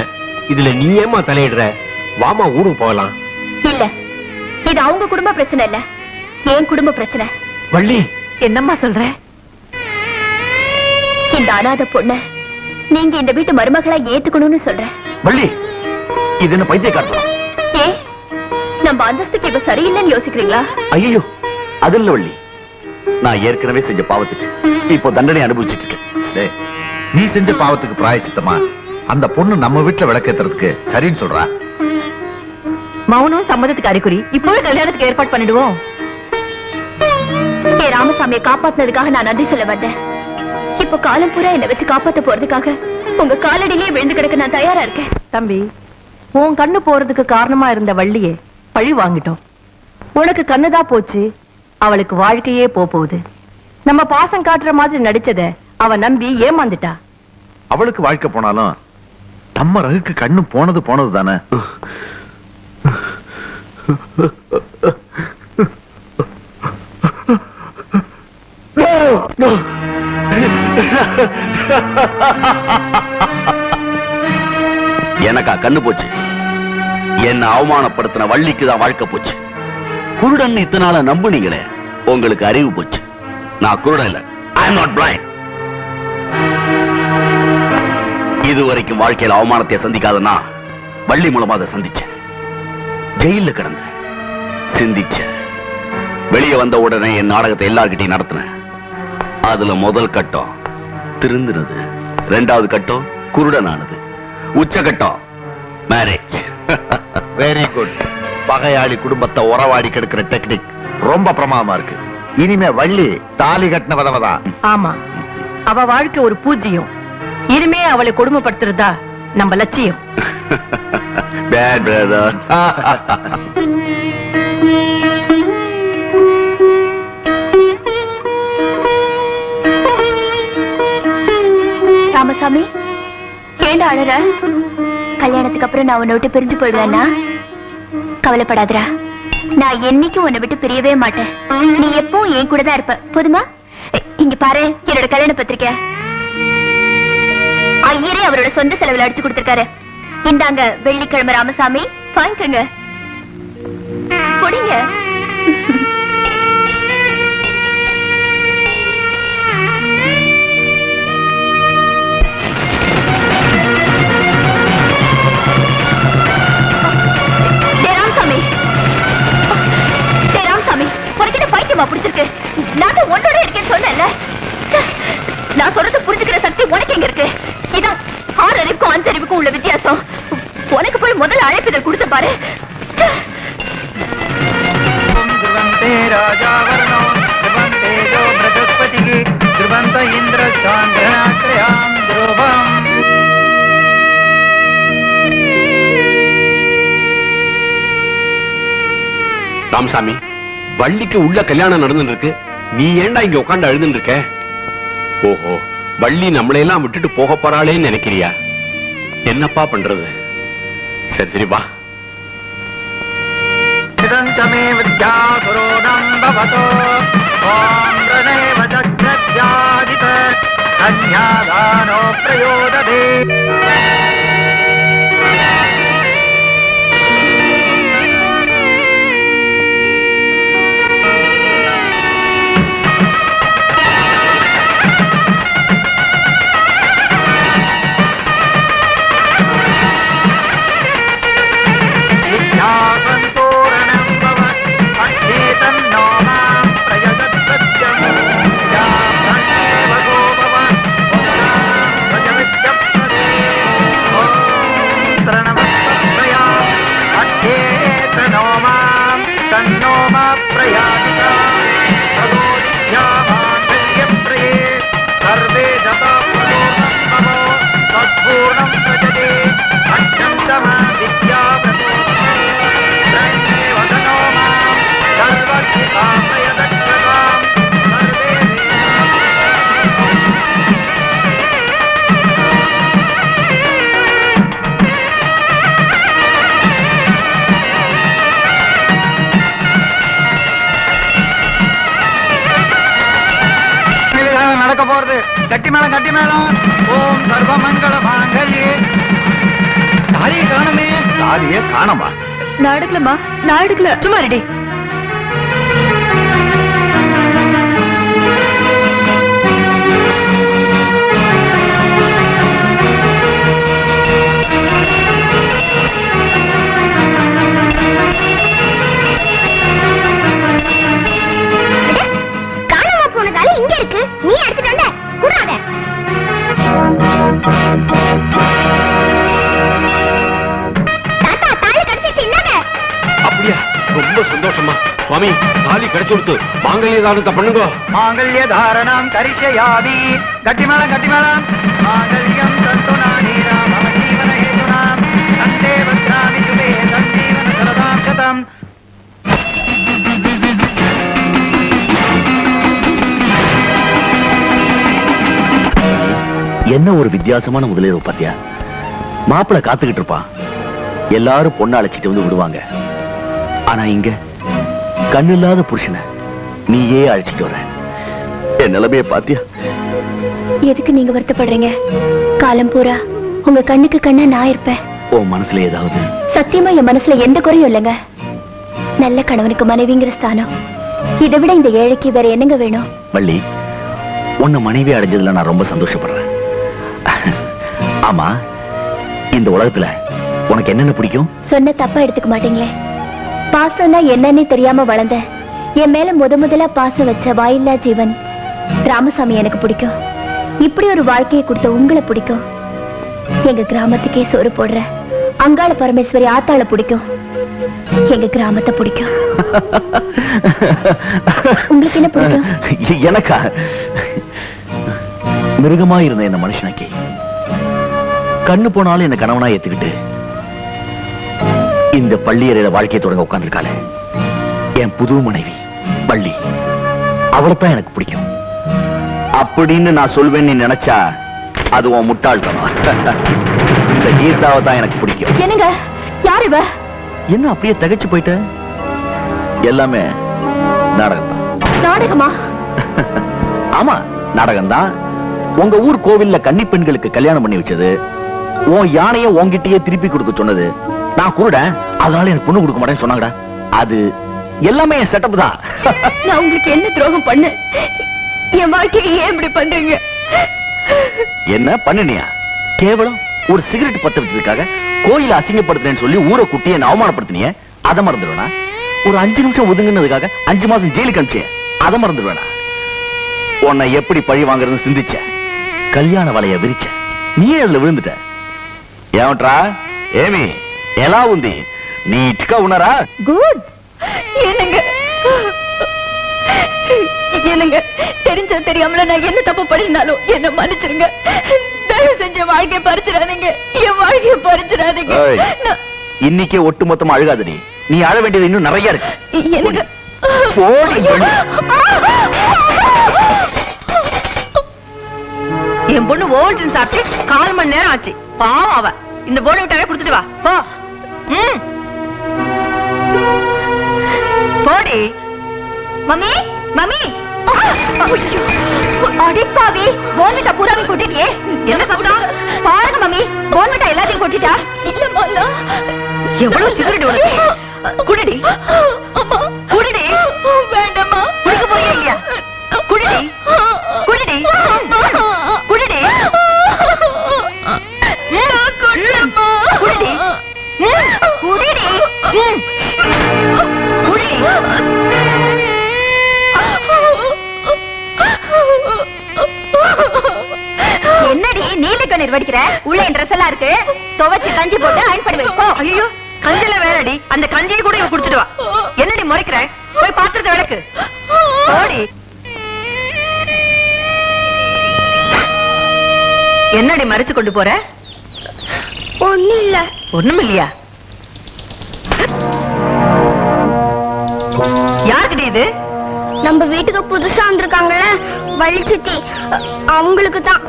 இதுல நீ ஏமா தலையிடுற? வாமா, ஊருக்கு போகலாம். இல்ல, இது அவங்க குடும்ப பிரச்சனை இல்ல, என் குடும்ப பிரச்சனை. வள்ளி, என்னம்மா சொல்ற? இந்த அனாதை பொண்ணு நீங்க இந்த வீட்டு மருமகளா ஏத்துக்கணும்னு சொல்றேன். வள்ளி, இது என்ன பைத்தியக்காரத்தனம்? ஏ, நம்ம அந்தஸ்துக்கு இப்ப சரியில்லைன்னு யோசிக்கிறீங்களா? ஐயோ, அது இல்ல வள்ளி. நான் ஏற்கனவே செஞ்ச பாவத்துக்கு இப்போ தண்டனை அனுபவிச்சுட்டு இருக்கேன். டேய், நீ செஞ்ச பாவத்துக்கு பிராயச்சித்தமா அந்த பொண்ணு நம்ம வீட்டுல விளக்கேத்துறதுக்கு சரின்னு சொல்றா. மௌனம் சம்மதத்துக்கு அறிகுறி. இப்பவே கல்யாணத்துக்கு ஏற்பாடு பண்ணிடுவோம். ஏ, ராமசாமியை காப்பாத்தினதுக்காக நான் நன்றி சொல்ல வந்தேன். இப்ப காலம் பூரா என்னை வச்சு காப்பாத்த போறதுக்காக உங்க காலடியிலே விழுந்து கிடக்க நான் தயாரா இருக்கேன். தம்பி, உன் கண்ணு போறதுக்கு காரணமா இருந்த வள்ளியே பழி வாங்கிட்டோம். உனக்கு கண்ணுதான் போச்சு, அவளுக்கு வாழ்க்கையே போகுது. நம்ம பாசம் காட்டுற மாதிரி நடிச்சத அவ நம்பி ஏமாந்துட்டா. அவளுக்கு வாழ்க்கை போனாலும் நம்ம ரகுக்கு கண்ணு போனது தானே. எனக்கா கண்ணு போச்சு? என்ன அவமானப்படுத்தின வள்ளிக்கு தான் வாழ்க்கை போச்சு. குருடன் இத்தனால நம்புனீங்களே, உங்களுக்கு அறிவு போச்சு. நான் குருடன் இல்ல, ஐ அம் நாட் பிளைண்ட். இதுவரைக்கும் வாழ்க்கையில அவமானத்தை சந்திக்காதனா வள்ளி மூலமா அதை சந்திச்சேன். ஜெயில கிடந்த சிந்திச்ச, வெளியே வந்த உடனே என் நாடகத்தை எல்லார்கிட்டையும் நடத்தினேன். அதுல முதல் கட்டம் திருந்தினது, 2வது கட்டம் குருடனானது, உச்சகட்டம் மேரேஜ். Very good. பகையாளி குடும்பத்தை உறவாடி கெடுக்கிற டெக்னிக் ரொம்ப பிரமாதமா இருக்கு. இனிமே வள்ளி தாலி கட்டின வதவதான். ஆமா, அவ வாழ்க்கை ஒரு பூஜ்யம். இனிமே அவளை கொடுமைப்படுத்துறதா நம்ம லட்சியம். Bad brother. ராமசாமி, ஏண்டா அழற? கல்யாணத்துக்கு அப்புறம் நான் உன்னை விட்டு பிரிஞ்சு போயிடுவேன்னா? கவலைப்படாதடா, நான் என்னைக்கும் உன்னை விட்டு பிரியவே மாட்டேன். நீ எப்பவும் என் கூட தான் இருப்ப, போதுமா? இங்க பாரு, என்னோட கல்யாண பத்திரிக்கை. ஐயரே அவரோட சொந்த செலவுல அடிச்சு கொடுத்திருக்காரு. இந்தாங்க, வெள்ளிக்கிழமை ராமசாமி, வாங்கிக்கங்க. புடிங்க. அழைப்பிதழ் கொடுத்த பாரு. ராஜாவரணோ தேஜோ பிரகஸ்பதிக்கு திருவந்த இந்திர சாந்திரநாத்ரயாம் துருவம். ராமசாமி, வள்ளிக்கு உள்ள கல்யாணம் நடந்துட்டு இருக்கு, நீ ஏன்டா இங்க உட்கார்ந்து அழுதுன்னு இருக்க? ஓஹோ, வள்ளி நம்மளையெல்லாம் விட்டுட்டு போக போறாளேன்னு நினைக்கிறியா? என்னப்பா பண்றது? சரி சரி வா. இதஞ்சமே வித்யாகுரோணம் பவதோ ஓம் ரணேவ ஜக்ரத்யாதித கன்யாதானோ பிரயோததே. நடக்க போறது கட்டி மேளம் கட்டி மேளம். ஓம் சர்வ மங்கள மாங்கல்யே. தாலியை காணுமே. தாலியே காணமா? நான் எடுக்கலமா, நான் எடுக்கல. சும்மா ரெடி. காணாம போனதால இங்க இருக்கு, நீ எடுத்துட்டு வந்த கூடாத. தாத்தா தாலி கடிச்சிச்சு, என்னங்க? அப்படியா? ரொம்ப சந்தோஷமா. சுவாமி, தாலி கிடைச்சு கொடுத்து மாங்கல்ய தானத்தை பண்ணுங்க. மாங்கல்ய தாரணம் கரிஷ்யாமி. கட்டி மேளம் கட்டி மேளம். மாங்கல்யம் தத்துநானீராம் மம ஜீவன ஹேதுனாம் தந்தே வத்ராமி சுபே சஞ்சீவன சரதாம் சதம். என்ன ஒரு வித்தியாசமான முதலீடு பாத்தியா? மாப்பிள காத்துக்கிட்டு இருப்பான், எல்லாரும் பொண்ணு அழைச்சிட்டு வந்து விடுவாங்க. ஆனா இங்க கண்ணு இல்லாத புருஷனை நீயே அழைச்சிட்டு வர. என் நிலைமைய பாத்தியா? எதுக்கு நீங்க வருத்தப்படுறீங்க? காலம் பூரா உங்க கண்ணுக்கு கண்ணா நான் இருப்பேன். உன் மனசுல ஏதாவது? சத்தியமா என் மனசுல எந்த குறையும் இல்லைங்க. நல்ல கணவனுக்கு மனைவிங்கிற ஸ்தானம், இதை விட இந்த ஏழைக்கு வேற என்னங்க வேணும்? வள்ளி, உன்னை மனைவி அடைஞ்சதுல நான் ரொம்ப சந்தோஷப்படுறேன். ஆமா, இந்த உலகத்துல உனக்கு என்னென்ன பிடிக்கும்? சொன்ன தப்பா எடுத்துக்க மாட்டீங்களே. பாசம்னா என்னன்னு தெரியாம வளர்ந்த, என் மேல முதலா பாசம் வச்ச வாயில்லா ஜீவன் ராமசாமி எனக்கு பிடிக்கும். இப்படி ஒரு வாழ்க்கையை கொடுத்த உங்களை பிடிக்கும். எங்க கிராமத்துக்கே சோறு போடுற அங்காள பரமேஸ்வரி ஆத்தாள பிடிக்கும். எங்க கிராமத்தை பிடிக்கும். உங்களுக்கு என்ன பிடிக்கும்? எனக்கா? மிருகமா இருந்த என்ன மனுஷனாக்கி கண்ணு போனாலும் என்ன கணவனா ஏத்துக்கிட்டு இந்த பள்ளியறையில வாழ்க்கையை தொடங்க உட்கார்ந்துருக்காளே என் புது மனைவி வள்ளி, அவளைத்தான் எனக்கு பிடிக்கும் அப்படின்னு நான் சொல்வேன்னு நீ நினைச்சா அது உன் முட்டாள்தனம். இந்த கீதாவை தான் எனக்கு பிடிக்கும். என்னங்க? யார் இவ? என்ன அப்படியே தகைச்சு போயிட்ட? எல்லாமே நாடகம் தான். நாடகமா? ஆமா, நாடகம் தான். உங்க ஊர் கோவில்ல கன்னி பெண்களுக்கு கல்யாணம் பண்ணி வச்சது, உன் யானைய உன்கிட்டயே திருப்பி கொடுக்க சொன்னது, நான் கூட அதனால எனக்கு பொண்ணு கொடுக்க மாட்டேன்னு சொன்னாங்கடா. அது எல்லாமே என் செட்டப் தான். நான் உங்களுக்கு என்ன துரோகம் பண்ண? என் வாழ்க்கையை ஏன் இப்படி பண்றீங்க? என்ன பண்ணினியா? கேவலம் ஒரு சிகரெட் பத்த வச்சதுக்காக கோயில அசிங்கப்படுத்துறேன்னு சொல்லி ஊரை குட்டி என்ன அவமானப்படுத்தினிய, அதை மறந்துடுவேனா? ஒரு 5 நிமிஷம் ஒதுங்கினதுக்காக 5 மாசம் ஜெயிலுக்கு அனுப்பிச்சேன், அதை மறந்துடுவேனா? உன்னை எப்படி பழி வாங்குறதுன்னு சிந்திச்ச, கல்யாண வலைய விரிச்ச, நீயே அதுல விழுந்துட்ட. ஏவன்றா ஏமி, ఎలా ఉంది నీట్గా ఉన్నారా? குட். என்னங்க என்னங்க தெரிஞ்சோ தெரியாமல நான் என்ன தப்பு பண்ணினாலும் என்ன மன்னிச்சிருங்க. தயவு செஞ்ச வாழ்க்கையை பறிச்சிடாதீங்க, என் வாழ்க்கையை பறிச்சிடாதீங்க. ஏய், இன்னைக்கே ஒட்டு மொத்தமா அழுகாதடி. நீ அழ வேண்டியது இன்னும் நிறைய இருக்கு. எனக்கு போடி பெண்ணு. என் பொண்ணு ஓவல்டின் சாப்பிட்டு 1/4 மணி நேரம் ஆச்சு. பாவம் அவ. இந்த போர்டு விட்டாவே கொடுத்துட்டு வா போ. போடி. மம்மி மம்மி அடிப்பாவி போன்விட்டா பூராவை கொட்டிட்டியே. என்ன சப்தம்? பாருங்க மம்மி, போன்விட்டா எல்லாத்தையும் கொட்டிட்டா. இல்ல மல்லா, எவ்வளவு சிகரெட் உனக்கு. குடிடி குடிடி. வேண்டாமா, குடிக்க போறியா இல்லையா? குடிடி குடிடி குடிடி குடிடி குடிடி குடி. என்னடி நீல கண்ணீர் வடிக்கிற? உள்ள ட்ரெஸ் எல்லாம் இருக்கு, துவைச்சு கஞ்சி போட்டு அயன் பண்ணி வை போ. ஐயோ, கஞ்சில வேறடி, அந்த கஞ்சியை கூட இவ குடிச்சிட்டு வா. என்னடி முறைக்கிற? போய் பாத்திரத்தை விளக்கு. போடி. என்னடி மறைச்சு கொண்டு போற? ஒண்ணும் இல்ல. ஒண்ணும் இல்லையா? யாருக்கிட்ட இது? நம்ம வீட்டுக்கு புதுசா வந்திருக்காங்கல்ல வள்ளிச்சித்தி, அவங்களுக்கு தான்.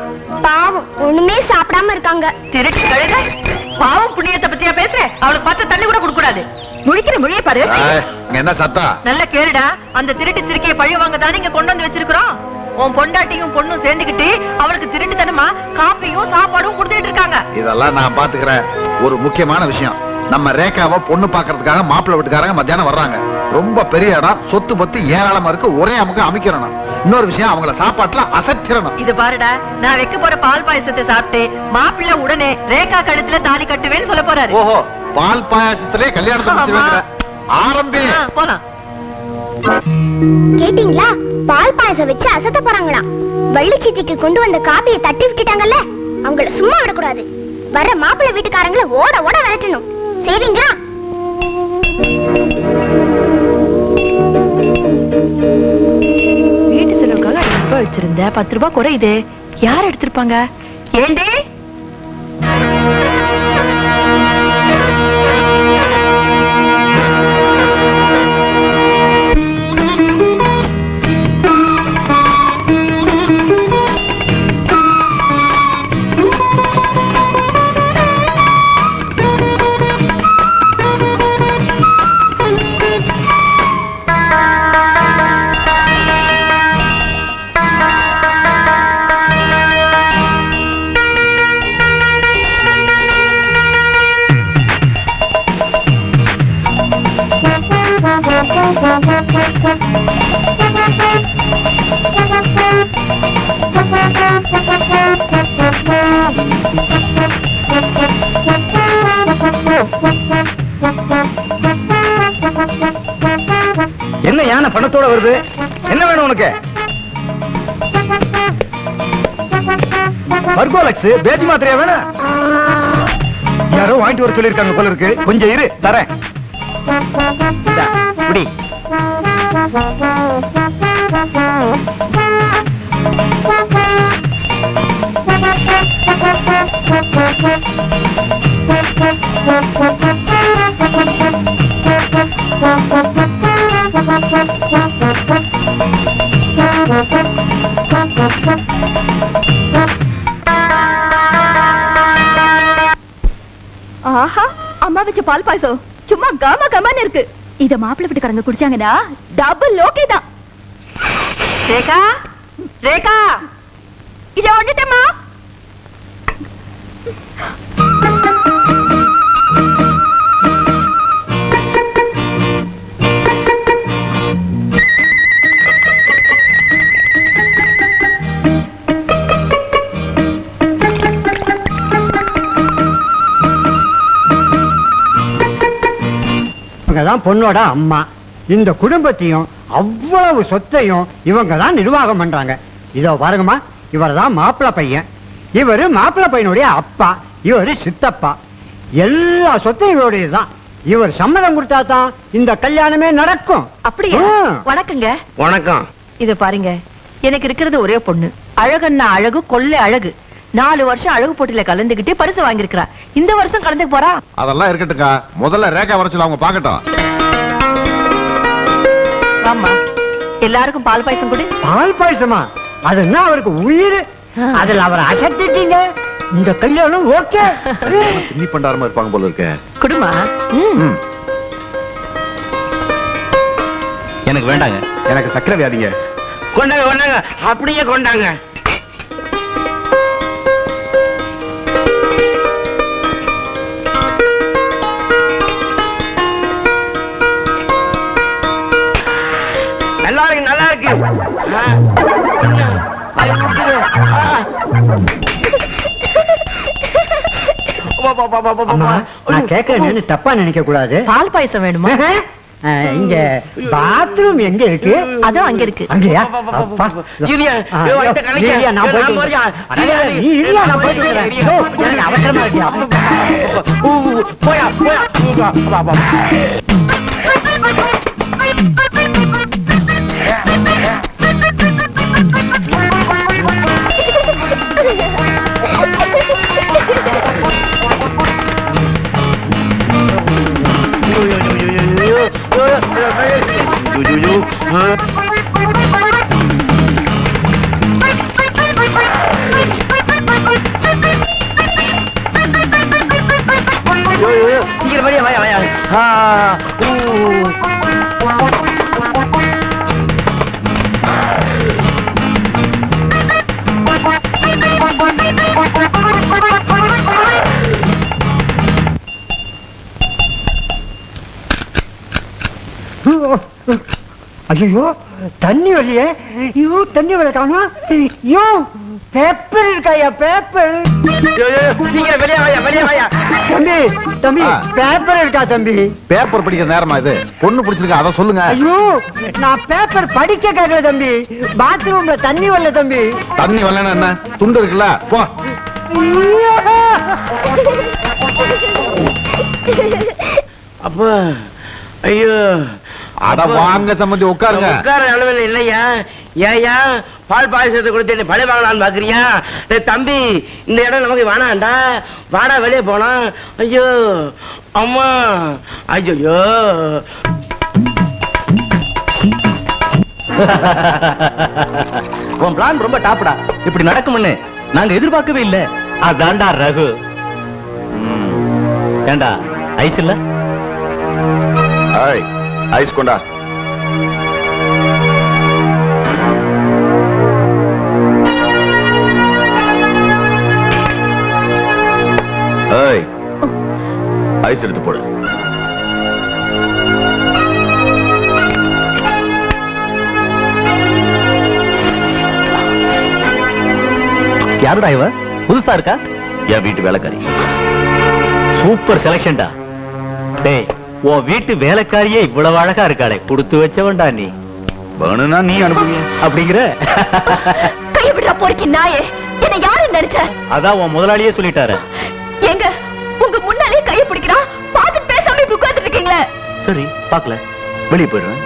பாவம் ஒண்ணுமே சாப்பிடாம இருக்காங்க. திருட்டு கழுத. பாவம் புண்ணியத்தை பத்தியா பேசுற? அவளுக்கு பச்சை தண்ணி கூட கொடுக்க கூடாது. முழிக்கிற மொழியை பாரு. என்ன சத்தம்? நல்ல கேளுடா. அந்த திருட்டு சிறுக்கையை பழி வாங்க தானே இங்க கொண்டு வந்து வச்சிருக்கிறோம். உன் பொண்டாட்டியும் பொண்ணும் சேர்ந்துக்கிட்டு அவளுக்கு திருட்டுத்தனமா காப்பியும் சாப்பாடும் கொடுத்துட்டு இருக்காங்க. இதெல்லாம் நான் பாத்துக்கிறேன். ஒரு முக்கியமான விஷயம், நம்ம ரேகாவை பொண்ணு பாக்குறதுக்காக மாப்பிள்ளை வீட்டுக்காரங்க மத்தியானம் வர்றாங்க. ரொம்ப பெரிய இடம், சொத்து பத்தி ஏராளமா இருக்கு. ஒரே அமுக அமைக்கிறணும். இன்னொரு விஷயம், அவங்கள சாப்பாட்டுல அசத்திரணும். இது பாருடா, நான் வைக்க போற பால் பாயசத்தை சாப்பிட்டு மாப்பிள்ளை உடனே ரேகா கழுத்துல தாலி கட்டுவேன்னு சொல்ல போறாரு. ஓஹோ, பால் பாயாசத்திலே கல்யாணத்தை முடிச்சு ஆரம்பி. போலாம். கேட்டீங்களா? பால் பாயசம் வச்சு அசத்த போறாங்களா? வள்ளிச்சித்திக்கு கொண்டு வந்த காப்பியை தட்டி விட்டுட்டாங்கல்ல, அவங்கள சும்மா விடக்கூடாது. வர மாப்பிள்ளை வீட்டுக்காரங்கள ஓட ஓட விரட்டணும். சரிங்களா? வீட்டு செலவுக்காக 5 ரூபாய் வச்சிருந்த 10 ரூபாய் குறையுது. யார் எடுத்திருப்பாங்க? ஏண்டி? என்ன யானை பணத்தோட வருது? என்ன வேணும் உனக்கு? பர்கோலக்ஸ் பேதி மாத்திரையா வேணும்? யாரோ வாங்கிட்டு வர சொல்லிருக்காங்க போல இருக்கு. கொஞ்சம் இரு, தரேன். குடி. ஆஹா, அம்மா வச்ச பால் பாயசம் சும்மா கம கமன்னு இருக்கு. இத மாப்பிள்ளை வீட்டுக்காரங்க குடிச்சாங்கன்னா டபுள் ஓகே தான். ரேகா, ரேகா, இத வந்துட்டேம்மா. தான் பொண்ணோட அம்மா. இந்த குடும்பத்தையும் அவ்வளவு சொத்தையும் இவங்க தான் நிர்வாகம் பண்றாங்க. இதோ பாருங்கம்மா, இவர் தான் மாப்பிள்ளை பையன். இவரு மாப்பிள்ளை பையனுடைய அப்பா, இவரு சித்தப்பா. எல்லா சொத்தையும் இவருடையதுதான். இவர் சம்மதம் கொடுத்தா தான் இந்த கல்யாணமே நடக்கும். அப்படியா? வணக்கங்க. வணக்கம். இது பாருங்க, எனக்கு இருக்கிறது ஒரே பொண்ணு. அழகன்னா அழகு, கொள்ளை அழகு. 4 வருஷம் அழகு போட்டியில கலந்துகிட்டு பரிசு வாங்கியிருக்கிறா. இந்த வருஷம் கலந்துக்க போறா. அதெல்லாம் இருக்கட்டுங்க, முதல்ல ரேகா வர சொல்ல அவங்க பாக்கட்டும். ஆமா, எல்லாருக்கும் பால் பாயசம் கொடு. பால் பாயசமா? அதுன்னா அவருக்கு உயிர். அதுல அவரை அசத்திட்டீங்க. இந்த கல்யாணம் ஓகே. நீ பண்டாரமா இருப்பாங்க போல இருக்க. குடுமா. எனக்கு வேண்டாங்க, எனக்கு சக்கரை வியாதிங்க. கொண்டாங்க கொண்டாங்க, அப்படியே கொண்டாங்க. நல்லா இருக்கு, நல்லா இருக்கு. அம்மா, நான் கேட்கறேன்னு தப்பா நினைக்க கூடாது. பால் பாயசம் வேணுமா? இங்க பாத்ரூம் எங்க இருக்கு? அதுவும் அங்க இருக்கு. அங்கயா? அப்பா. இரியா, இரியா, நான் போயிட்டு வரேன். நீ இரியா, நான் போயிட்டு வரேன். எனக்கு அவசரமா இருக்கியா? போயா போயா. சீக்கிரம் வாயா வாயா. ஐயோ, தண்ணி வரலையே. ஐயோ, தண்ணி வர காணோம். ஐயோ, பேப்பர் இருக்காயா? பேப்பர். சீக்கிரம் வெளியே வாயா, வெளியே வாயா. தம்பி தம்பி, பேப்பர் இருக்கா தம்பி? பேப்பர் படிக்கிற நேரமா இது? பொண்ணு பிடிச்சிருக்கா, அதை சொல்லுங்க. ஐயோ, நான் பேப்பர் படிக்க கேட்கல தம்பி. பாத்ரூம்ல தண்ணி வரல தம்பி. தண்ணி வரலன்னா என்ன? துண்டு இருக்குல்ல, போ. அப்பா, ஐயோ. அட வாங்க சம்பந்தி, உட்காருங்க. உட்கார அளவில் இல்லையா? ஏயா பால் பாயசத்தை கொடுத்து பழி வாங்கலான்னு பாக்குறியா? தம்பி, இந்த இடம் நமக்கு வேணாண்டா. வாடா, வெளியே போலாம். ஐயோ அம்மா, ஐயோ. உன் பிளான் ரொம்ப டாப்டா. இப்படி நடக்கும்னு நாங்க எதிர்பார்க்கவே இல்ல. அதான்டா ரகு. ஏண்டா ஐஸ் இல்ல? ஐஸ் கொண்டா. ஐஸ் எடுத்து போடு. யாருடா இவ? புதுசா இருக்கா? என் வீட்டு வேலைக்காரி. சூப்பர் செலக்ஷன்டா. டேய், உன் வீட்டு வேலைக்காரியே இவ்வளவு அழகா இருக்காளே, கொடுத்து வச்சவன்டா நீ. வேணும்னா நீ அனுப்புவீங்க அப்படிங்கிற? கைவிடுறா போறீங்க நாயே. என்ன யாரு நினைச்ச? அதான் உன் முதலாளியே சொல்லிட்டாரு. எங்க உங்க முன்னாலே கையை பிடிக்கிறான், பார்த்து பேசாம இப்படி உட்கார்ந்துட்டு இருக்கீங்களே. சரி, பாக்கல, வெளியே போயிடுவேன்.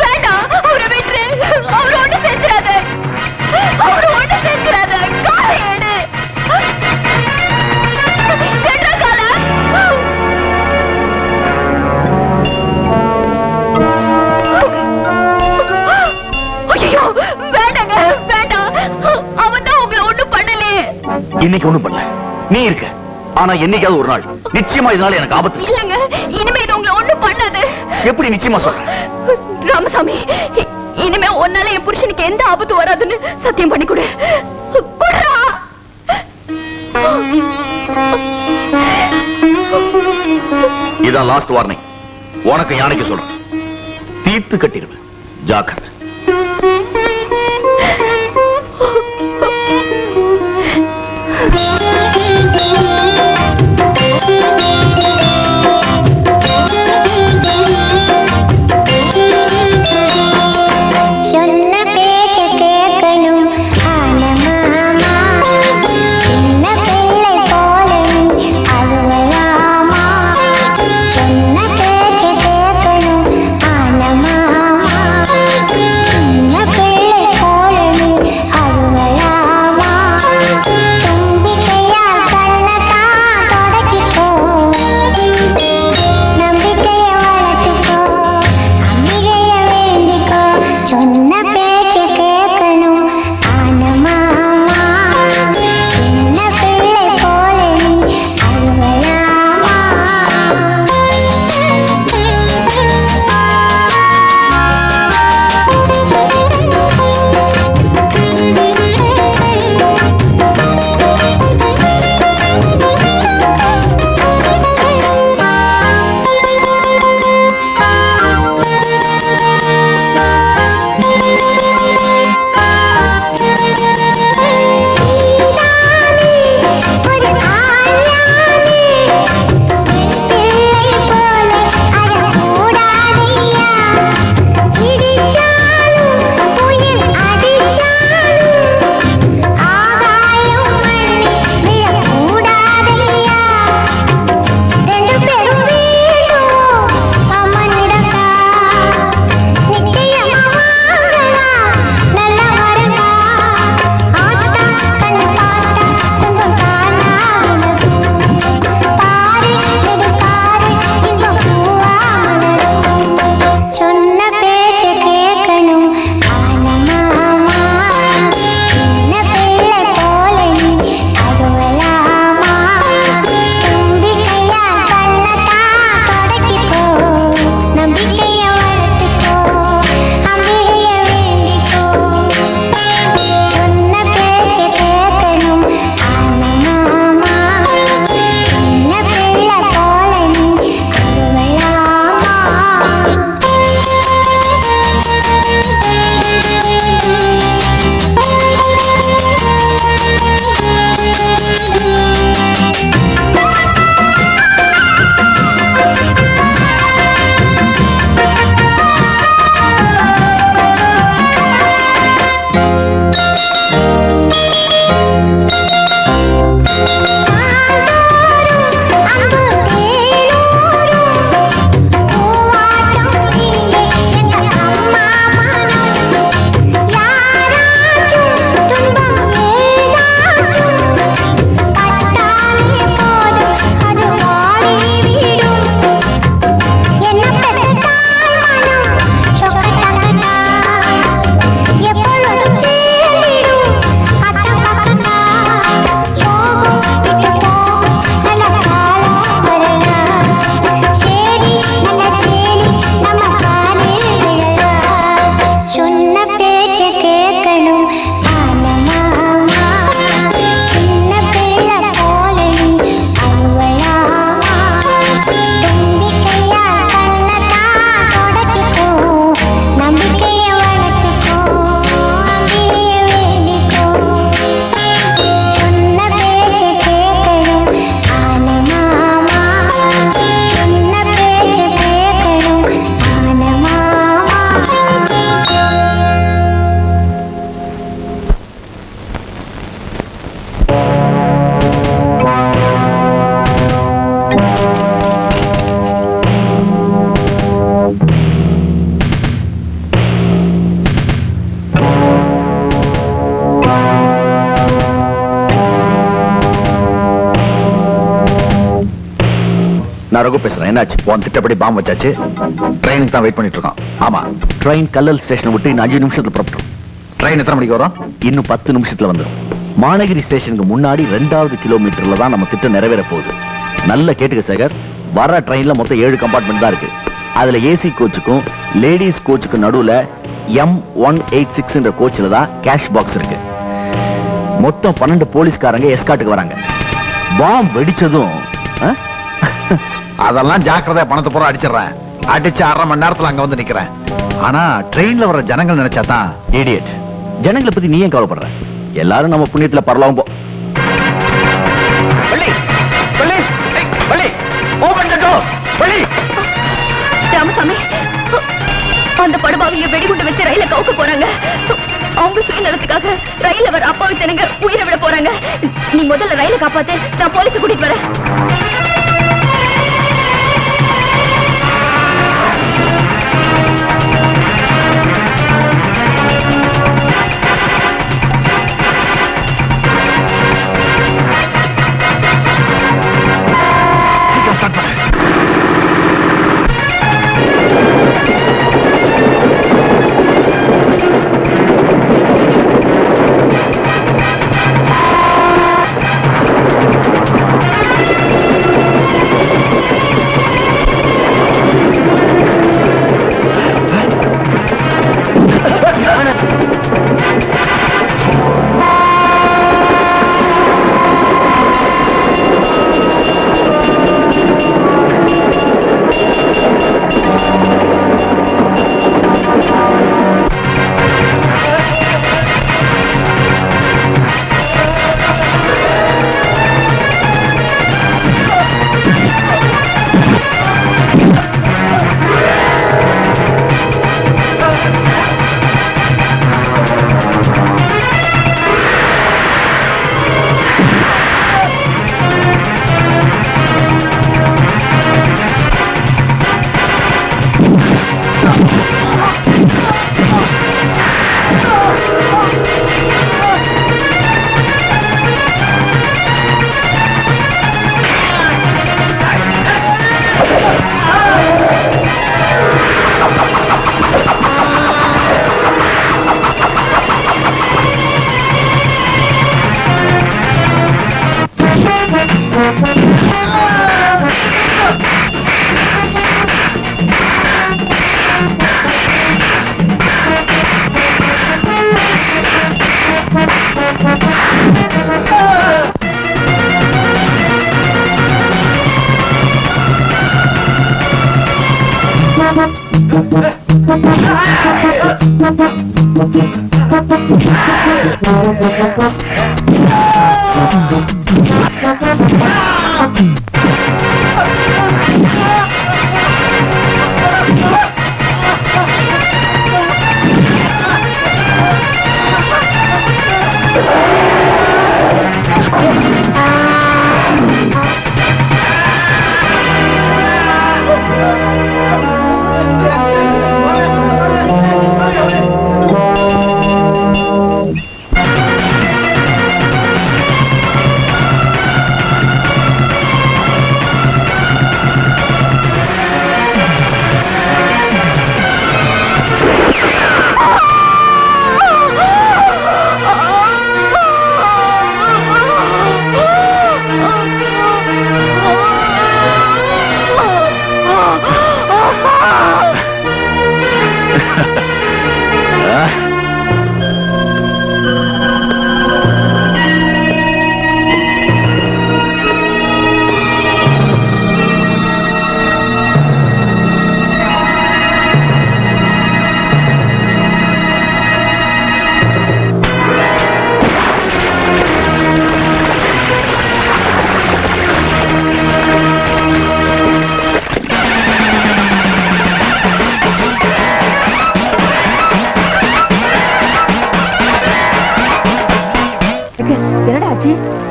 வேண்டாம், அவரை விட்டுரு. அவரோட வேண்டாங்க வேண்டாம். அவன் தான் உங்களை ஒண்ணும் பண்ணலையே. இன்னைக்கு ஒண்ணும் பண்ணல, நீ இருக்க. ஆனா என்னைக்காவது ஒரு நாள் நிச்சயமா இதனால எனக்கு ஆபத்து. இல்லங்க, இனிமே இது உங்களை ஒண்ணும் பண்ணாது. எப்படி நிச்சயமா சொல்ற? ராமசாமி, இனிமே உன்னால என் புருஷனுக்கு எந்த ஆபத்து வராதுன்னு சத்தியம் பண்ணி கொடு. குடுறா. இதான் லாஸ்ட் வார்னிங். உனக்கு யானைக்கு சொல்றேன், தீர்த்து கட்டிடுவேன். ஜாக்கிரதை. நான் ரகு பேசுறேன். என்னாச்சு? உன் திட்டப்படி பாம்பு வச்சாச்சு. ட்ரெயினுக்கு தான் வெயிட் பண்ணிட்டு இருக்கோம். ஆமா, ட்ரெயின் கல்லல் ஸ்டேஷனை விட்டு இன்னும் 5 நிமிஷத்துல புறப்படும். ட்ரெயின் எத்தனை மணிக்கு வரும்? இன்னும் 10 நிமிஷத்துல வந்துடும். மாநகரி ஸ்டேஷனுக்கு முன்னாடி 2வது கிலோமீட்டர்ல தான் நம்ம திட்டம் நிறைவேற போகுது. நல்ல கேட்டுக்க சேகர், வர ட்ரெயின்ல மொத்தம் 7 கம்பார்ட்மெண்ட் தான் இருக்கு. அதுல ஏசி கோச்சுக்கும் லேடிஸ் கோச்சுக்கும் நடுவுல M186 கோச்ல தான் கேஷ் பாக்ஸ் இருக்கு. மொத்தம் 12 போலீஸ்காரங்க எஸ்காட்டுக்கு வராங்க. பாம் வெடிச்சதும் அதெல்லாம் ஜாக்கிரதையா பணத்தை பூரா அடிச்சிடுறேன். அடிச்சு 1/2 மணி நேரத்துல அங்க வந்து நிக்கிறேன். ஆனா ட்ரெயின்ல வர ஜனங்கள் நினைச்சாதான். இடியட், ஜனங்களை பத்தி நீ ஏன் கவலைப்படுற? எல்லாரும் நம்ம புண்ணியத்துல பரலாம் போ. ராமசாமி, அந்த படுபாவிங்க வெடிகுண்டு வச்சு ரயில கவுக்க போறாங்க. அவங்க சுயநலத்துக்காக ரயில வர அப்பாவி ஜனங்க உயிரை விட போறாங்க. நீ முதல்ல ரயில காப்பாத்து, நான் போலீஸ கூட்டிட்டு வரேன்.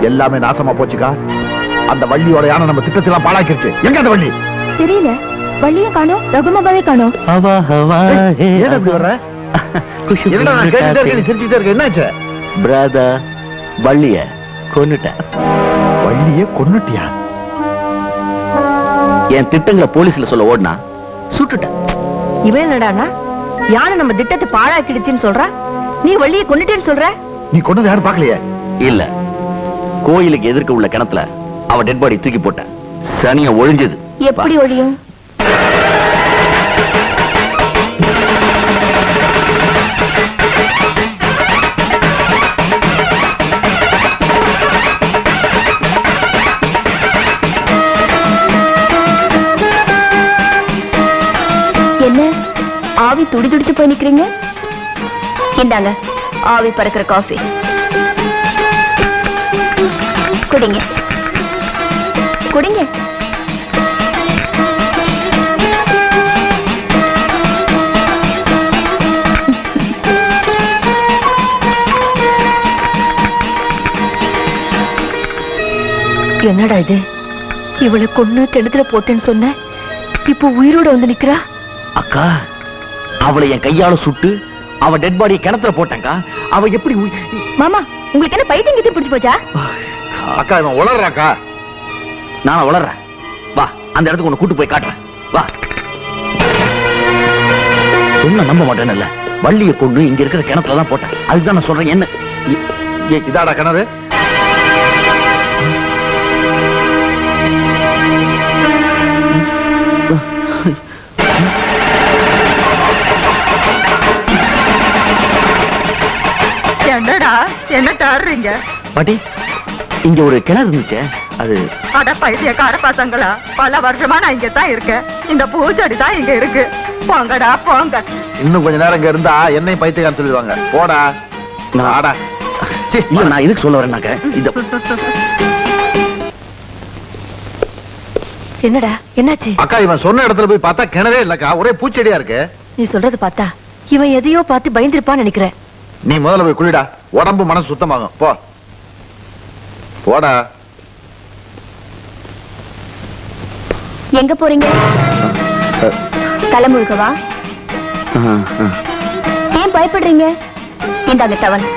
எல்லாமே நாசமா போச்சுக்கா. அந்த வள்ளியோட யானை நம்ம திட்டத்தெல்லாம் பாழாக்கிருச்சு. எங்க அந்த வள்ளி? தெரியல. வள்ளியும் காணோம், ரகுமாபாவே காணோம். ஏன் அப்படி வர்ற? என்னடா நான் கேட்டுட்டே இருக்கேன், நீ சிரிச்சுட்டே இருக்க. என்னாச்சு? பிரதர், வள்ளிய கொன்னுட்டேன். வள்ளிய கொன்னுட்டியா? என் திட்டங்களை போலீஸ்ல சொல்ல ஓடுனா சுட்டுட்டேன். இவன் என்னடானா யானை நம்ம திட்டத்தை பாழாக்கிடுச்சுன்னு சொல்றான். நீ வள்ளியை கொன்னுட்டேன்னு சொல்ற? நீ கொண்டது யாரும் பாக்கலையே? இல்ல, கோயிலுக்கு எதிர்க்க உள்ள கிணத்துல அவ டெட் பாடி தூக்கி போட்ட. சனிய ஒழிஞ்சது. எப்படி ஒழியும்? என்ன ஆவி துடி துடிச்சு போய் நிக்கிறீங்க? இந்தாங்க ஆவி பறக்கிற காஃபி குடிங்க குடிங்க. என்னடா இது? இவளை கொன்னு கிணத்துல போட்டேன்னு சொன்ன, இப்போ உயிரோட வந்து நிக்கிறா. அக்கா, அவளை என் கையால சுட்டு அவ டெட் பாடியை கிணத்துல போட்டாங்க. அவ எப்படி மாமா, உங்களுக்கு என்ன பைத்தியம் கிட்ட பிடிச்சு போச்சா? அக்கா இவன் உளறாக்கா. நானும் வளர்றேன். வா, அந்த இடத்துக்கு உன்னை கூட்டு போய் காட்டுறேன். வா. சொன்ன நம்ப மாட்டேன்னு வள்ளியை கொண்டு இங்க இருக்கிற கிணத்துல தான் போட்டேன். அதுதான் நான் சொல்றேன். என்ன இதாடா கிணறு? என்னடா என்ன தாடுறீங்க? பாட்டி, இங்க ஒரு கிணறு இருந்துச்சு. அது அட பைத்தியக்கார பசங்களா, பல வருஷமா நான் இங்க தான் இருக்கேன். இந்த பூச்செடி தான் இங்க இருக்கு. போங்கடா போங்க. இன்னும் கொஞ்ச நேரம் இங்க இருந்தா என்னையும் பைத்தியக்காரன் சொல்லிடுவாங்க. போடா. ஆடா. இல்ல, நான் இதுக்கு சொல்ல வரேன்னாக்க இந்த என்னடா என்னாச்சு? அக்கா இவன் சொன்ன இடத்துல போய் பார்த்தா கிணறே இல்லக்கா, ஒரே பூச்செடியா இருக்கு. நீ சொல்றது பார்த்தா இவன் எதையோ பார்த்து பயந்துருப்பான்னு நினைக்கிறேன். நீ முதல்ல போய் குளிடா, உடம்பு மனசு சுத்தமாகும். போ போடா. எங்க போறீங்க? தலைமுழுக்கவா? ஏன் பயப்படுறீங்க? இந்தாங்க டவல்.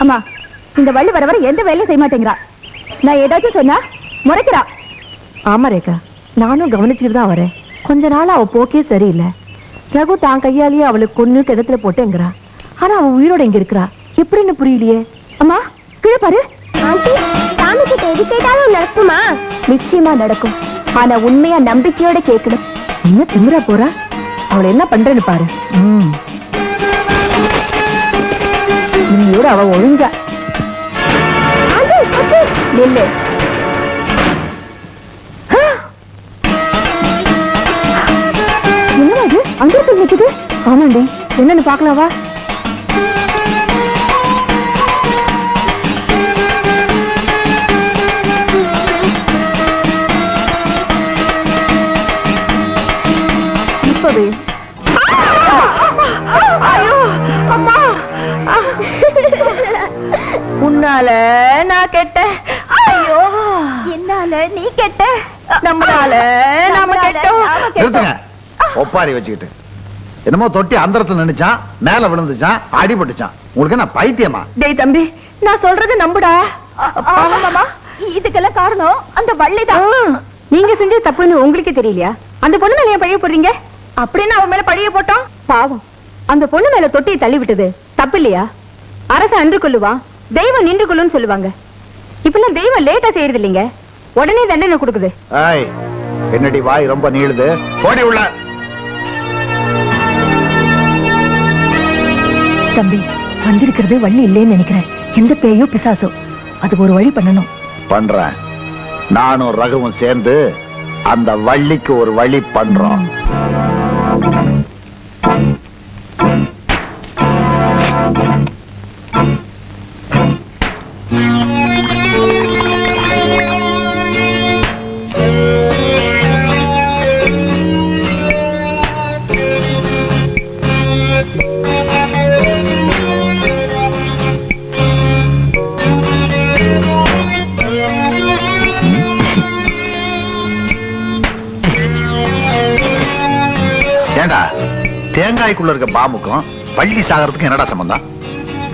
அம்மா, இந்த வள்ளி வர வர எந்த வேலையும் செய்ய மாட்டேங்கிறா. நான் ஏதாச்சும் சொன்னா முறைக்கிறா. ஆமா ரேகா, நானும் கவனிச்சுட்டு தான் வரேன். கொஞ்ச நாள் அவ போக்கே சரியில்லை. ரகு தான் கையாலேயே அவளுக்கு கொன்னு கிணத்துல போட்டேங்கிறா. ஆனா அவ உயிரோட இங்க இருக்கிறா. எப்படின்னு புரியலையே. அம்மா கீழே பாரு. ஆண்டி, சாமி கிட்ட எது கேட்டாலும் நடக்குமா? நிச்சயமா நடக்கும். ஆனா உண்மையா நம்பிக்கையோட கேட்கணும். என்ன திமிரா போறா? அவளை என்ன பண்றேன்னு பாரு. இன்னையோட அவ ஒழுங்கா நில்லு. என்னடா இது? அங்க இருக்கு நிக்குது. ஆமாண்டி, என்னன்னு பாக்கலாவா? இப்பவே அம்மா, உன்னால நான் கெட்டேன். ஐயோ, என்னால நீ கெட்ட, நம்மளால நாம கெட்டோம். நிறுத்துங்க. ஒப்பாரி வச்சுக்கிட்டு என்னமோ தொட்டி அந்தரத்துல நினைச்சான், மேல விழுந்துச்சான், அடிபட்டுச்சான். உங்களுக்கு என்ன பைத்தியமா? டேய் தம்பி, நான் சொல்றது நம்புடா. ஆமாமா, இதுக்கெல்லாம் காரணம் அந்த வள்ளிதான். நீங்க செஞ்ச தப்புன்னு உங்களுக்கே தெரியலையா? அந்த பொண்ணு மேல ஏன் பழிய போடுறீங்க? அப்படின்னு அவன் மேல பழிய போட்டோம். பாவம், அந்த பொண்ணு மேல தொட்டியை தள்ளி விட்டது தப்பு இல்லையா? அரசு அன்று கொள்ளுவா, தெய்வம் நின்று கொள்ளுன்னு சொல்லுவாங்க. இப்பெல்லாம் தெய்வம் லேட்டா செய்யறது இல்லைங்க, உடனே தண்டனை கொடுக்குது. ஏய், என்னடி வாய் ரொம்ப நீளுது? ஓடி உள்ள. தம்பி, வந்திருக்கிறது வள்ளி இல்லைன்னு நினைக்கிறேன். எந்த பேயோ பிசாசோ, அது ஒரு வழி பண்ணணும். பண்றேன். நானும் ரகுவும் சேர்ந்து அந்த வள்ளிக்கு ஒரு வழி பண்றோம். ஏண்டா தேங்காய்க்குள்ள இருக்க பாம்புக்கும் வள்ளி சாகறதுக்கும் என்னடா சம்பந்தம்?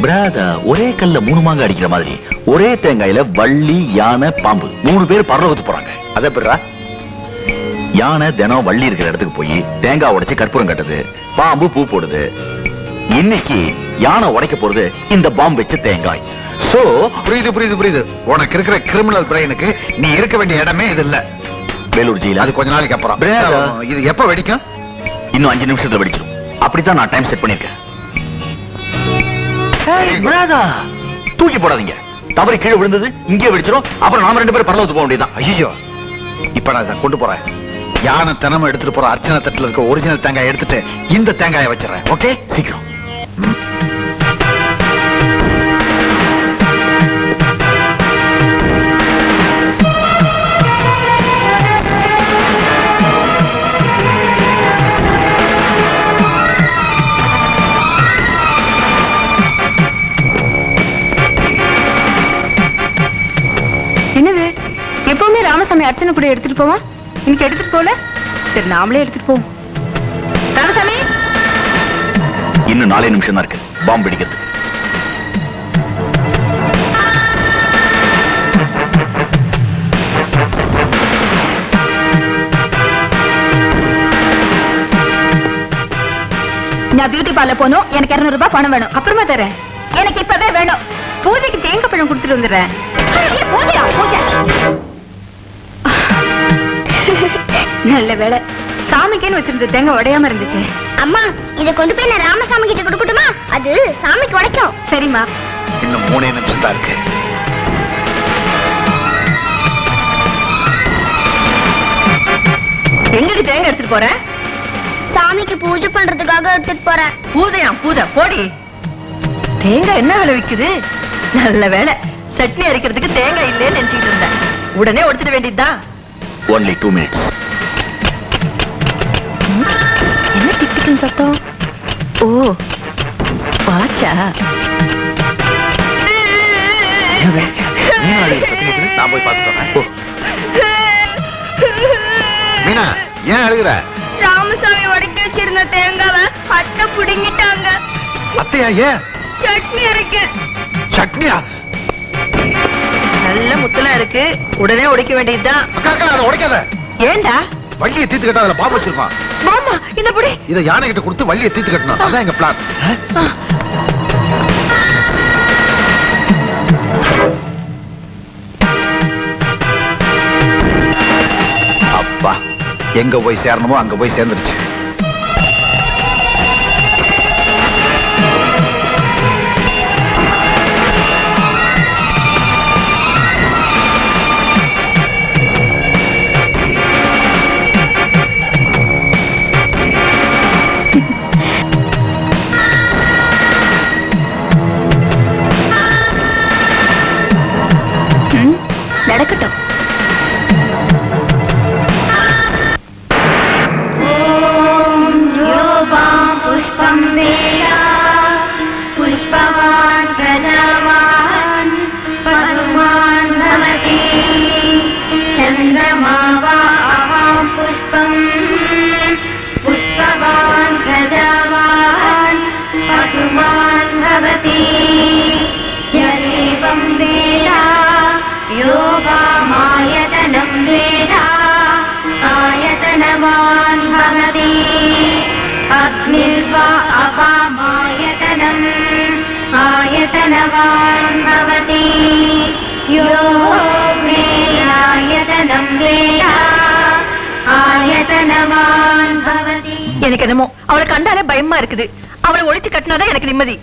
பிராதா, ஒரே கல்ல 3 மாங்காய் அடிக்கிற மாதிரி ஒரே தேங்காயில வள்ளி, யானை, பாம்பு 3 பேர் பரலோகத்துக்கு போறாங்க. அதை பெறா யானை தினம் வள்ளி இருக்கிற இடத்துக்கு போய் தேங்காய் உடைச்சு கற்பூரம் கட்டுது, பாம்பு பூ போடுது. இன்னைக்கு யானை உடைக்க போறது இந்த பாம்பு வச்ச தேங்காய். சோ புரியுது புரியுது புரியுது. உனக்கு இருக்கிற கிரிமினல் பிரெயினுக்கு நீ இருக்க வேண்டிய இடமே இது இல்ல. வேலூர் ஜெயில அது கொஞ்ச நாளைக்கு அப்புறம். Brother. இது எப்ப வெடிக்கும்? இன்னும் 5 நிமிஷத்துல வெடிச்சிடும். அப்படித்தான் நான் டைம் செட் பண்ணிருக்கேன். தூக்கி போடாதீங்க. தவறி கீழே விழுந்தது இங்கே வெடிச்சிடும். அப்புறம் நாம 2 பேரும் பரலோகத்துக்கு போக வேண்டியதுதான். ஐயோ, இப்ப நான் இதை கொண்டு போறேன். யானை தினமும் எடுத்துட்டு போற அர்ச்சனை தட்டுல இருக்க ஒரிஜினல் தேங்காய் எடுத்துட்டு இந்த தேங்காயை வச்சிடறேன். ஓகே, சீக்கிரம். என்னது எப்பவுமே ராமசாமி அர்ச்சனை கூட எடுத்துட்டு போவான், இன்னைக்கு எடுத்துட்டு போல. சரி, நாமளே எடுத்துட்டு போவோம். ராமசாமி, இன்னும் 4 நிமிஷம் தான் இருக்கு பாம்பு வெடிக்கிறதுக்கு. நான் பியூட்டி பார்லர் போகணும், எனக்கு 200 ரூபாய் பணம் வேணும். அப்புறமா தரேன். எனக்கு இப்பவே வேணும். பூஜைக்கு தேங்காய் பழம் கொடுத்துட்டு வந்துடுறேன். பூஜையா? பூஜை. நல்ல வேலை, சாமிக்கேன்னு வச்சிருந்த தேங்காய் உடையாம இருந்துச்சு. அம்மா, இதை கொண்டு போய் நான் ராமசாமி கிட்ட கொடுக்கட்டுமா? அது சாமிக்கு உடைக்கும். சரிம்மா. இன்னும் 3 நிமிஷம் தான் இருக்கு. எங்களுக்கு தேங்காய் எடுத்துட்டு போறேன்? சாமிக்கு பூஜை பண்றதுக்காக எடுத்துட்டு போறேன். பூஜையா? பூஜை போடி. தேங்காய் என்ன விலை விக்குது? நல்ல வேலை, சட்னி அரைக்கிறதுக்கு தேங்காய் இல்லைன்னு நினைச்சிட்டு இருந்தேன். உடனே உடைச்சிட வேண்டியதுதான். Only 2 minutes. என்ன டிக் சத்தம்? ஓ, பாச்சா. நான் போய் பார்த்துட்டு வரேன். மீனா, ஏன் அழுகுற? ராமசாமி உடைக்க வச்சிருந்த தேங்காவை அட்டை புடுங்கிட்டாங்க. அத்தையா? ஏன்? சட்னி அரைக்க. சட்னியா? நல்ல முத்தலா இருக்கு, உடனே உடைக்க வேண்டியதுதான். அக்கா அக்கா, அதை உடைக்காத. ஏண்டா? வள்ளியை தீர்த்து கட்ட அதுல பாம்பு வச்சிருப்பான். மாமா, இந்த புடி. இதை யானை கிட்ட கொடுத்து வள்ளியை தீர்த்து கட்டணும். அதான் எங்க பிளான். அப்பா, எங்க போய் சேரணுமோ அங்க போய் சேர்ந்துருச்சு. நடக்கட்டும். புஷ்பம் வேதா புஷ்பவான் பிரஜாவான் பகவான் பவதி சந்திரமாவாம் புஷ்பம் புஷ்பவான் பிரஜாவான் பகவான் பவதி யதேவம் வேதா யோகாமாயதனம் வேதா ஆயதனவான் பவதி அக்னிர்வா அபாமாயதனம் ஆயதனவான் பவதி யோகேயாயதனம் வேதா ஆயதனவான் பவதி. எனக்கு என்னமோ அவளை கண்டாலே பயமா இருக்குது. அவளை ஒழிச்சு கட்டினாதான் எனக்கு நிம்மதி.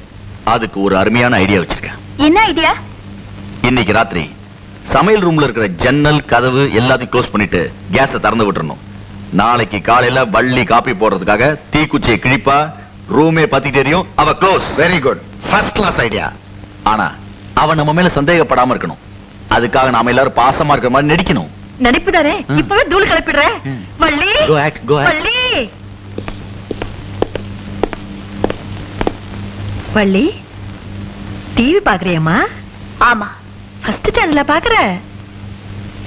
அதுக்கு ஒரு அருமையான ஐடியா வச்சிருக்கேன். என்ன ஐடியா? இன்னைக்கு ராத்திரி சமையல் ரூம்ல இருக்கிற ஜன்னல், கதவு எல்லாத்தையும் க்ளோஸ் பண்ணிட்டு கேஸ திறந்து விட்டுறணும். நாளைக்கு காலையில வள்ளி காப்பி போடுறதுக்காக தீக்குச்சியை கிழிப்பா, ரூமே பத்திட்டு எரியும். அவ close. Very good, first class idea. ஆனா அவன் நம்ம மேல சந்தேகப்படாம இருக்கணும். அதுக்காக நாம எல்லாரும் பாசமா இருக்கிற மாதிரி நடிக்கணும். நடிப்பு தானே? இப்பவே தூள் கிளப்பிடுறேன். Valli, Go act, go act. Valli. Valli TV பாக்குறியம்மா? ஆமா, ஃபர்ஸ்ட் சேனல்ல பாக்குற?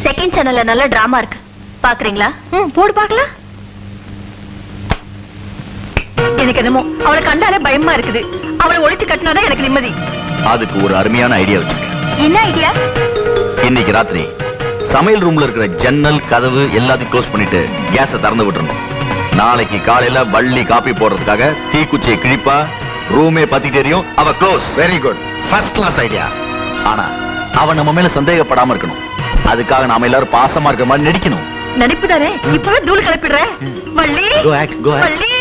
செகண்ட் சேனல்ல நல்ல டிராமா இருக்கு, பாக்குறீங்களா? போடு பாக்கலாம். எனக்கு என்னமோ அவளை கண்டாலே பயமா இருக்குது. அவளை ஒழிச்சு கட்டினாதான் எனக்கு நிம்மதி. அதுக்கு ஒரு அருமையான ஐடியா வச்சிருக்கேன். என்ன ஐடியா? இன்னைக்கு ராத்திரி சமையல் ரூம்ல இருக்கிற ஜன்னல் கதவு எல்லாத்தையும் க்ளோஸ் பண்ணிட்டு கேஸ திறந்து விட்டுறணும். நாளைக்கு காலையில வள்ளி காப்பி போடுறதுக்காக தீக்குச்சியை கிழிப்பா, ரூமே பத்தி தெரியும், அவ close. Very good, first class idea. ஆனா அவ நம்ம மேல சந்தேகப்படாம இருக்கணும். அதுக்காக நாம எல்லாரும் பாசமா இருக்கிற மாதிரி நடிக்கணும். நடிப்பு தானே, இப்பவே தூள் கிளப்பிடுறேன். Valli Go act, go act. Valli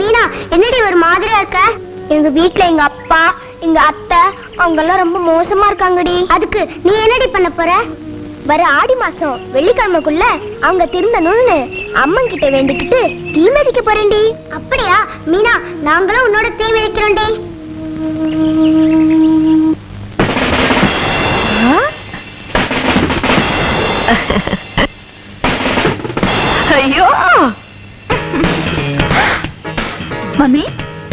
Meena, என்னடி ஒரு மாதிரியா இருக்க? எங்க வீட்ல எங்க அப்பா எங்க அத்தை அவங்க எல்லாம் ரொம்ப மோசமா இருக்காங்கடி. அதுக்கு நீ என்னடி பண்ண போற? வர ஆடி மாசம் வெள்ளிக்கிழமைக்குள்ள அவங்க திருந்தணும்னு அம்மன் கிட்ட வேண்டிக்கிட்டு தீ மிதிக்க போறேன்டி. அப்படியா மீனா, நாங்களும் உன்னோட தீ மிதிக்கிறோம்டி. ஐயோ மம்மி,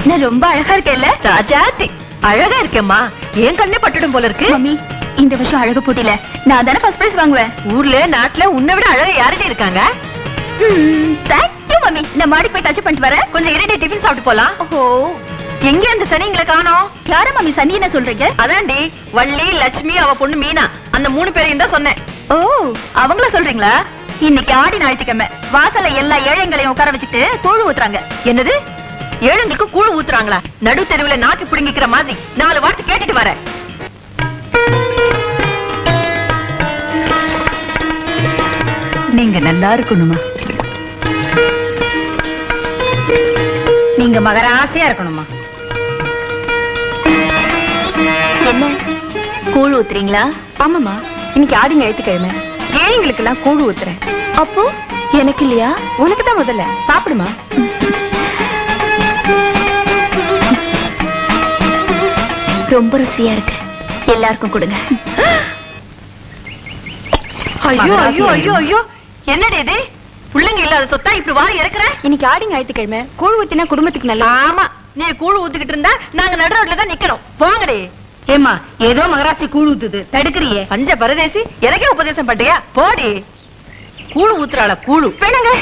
நான் ரொம்ப அழகா இருக்கேன்ல? ராஜாத்தி அழகா இருக்கேம்மா. ஏன் கண்ணே பட்டுடும் போல இருக்கு. மம்மி, இந்த வருஷம் அழகு போட்டியில நான் தானே ஃபர்ஸ்ட் பிரைஸ் வாங்குவேன். ஊர்ல நாட்டுல உன்னை விட அழகா யாருடைய இருக்காங்க? Thank you mummy. நான் மாடிக்கு போய் டச் பண்ணிட்டு வரேன். கொஞ்சம் இரண்டே டிஃபன் சாப்பிட்டு போலாம். ஓஹோ, எங்க அந்த சனிங்களை காணோம்? யார மம்மி சனி என்ன சொல்றீங்க? அதான்டி வள்ளி, லட்சுமி, அவ பொண்ணு மீனா, அந்த 3 பேரையும் தான் சொன்னேன். ஓ, அவங்கள சொல்றீங்களா? இன்னைக்கு ஆடி ஞாயிற்றுக்கிழமை வாசல்ல எல்லா ஏழைங்களையும் உட்கார வச்சுட்டு தோழு ஊத்துறாங்க. என்னது, ஏழுங்களுக்கு கூழ் ஊத்துறாங்களா? நடு தெருவுல நாக்கு பிடுங்கிக்கிற மாதிரி 4 வார்த்தை கேட்டுட்டு வரேன். நீங்க நல்லா இருக்கணுமா? நீங்க மகராசியா இருக்கணுமா? என்ன கூழ் ஊத்துறீங்களா? ஆமாமா, இன்னைக்கு ஆடி ஞாயிற்றுக்கிழமை ஏழைங்களுக்கு எல்லாம் கூழ் ஊத்துறேன். அப்போ எனக்கு இல்லையா? உனக்கு தான் முதல்ல. சாப்பிடுமா. ரொம்ப ருசியா இருக்கு, எல்லாருக்கும் கொடுங்க. ஐயோ ஐயோ ஐயோ ஐயோ, என்னடி இது? பிள்ளைங்க இல்லாத சொத்தா இப்படி வாரி இறக்குற? இன்னைக்கு ஆடி ஞாயிற்றுக்கிழமை கூழ் ஊத்தினா குடும்பத்துக்கு நல்லா. ஆமா, நீ கூழ் ஊத்திக்கிட்டு இருந்தா நாங்க நடு ரோட்ல தான் நிக்கணும். போங்கடி. ஏமா, ஏதோ மகராட்சி கூழ் ஊத்துது, தடுக்கிறியே. பஞ்ச பரதேசி, எனக்கே உபதேசம் பண்றியா? போடி. கூழு ஊத்துறாள கூழு. வேணாங்க.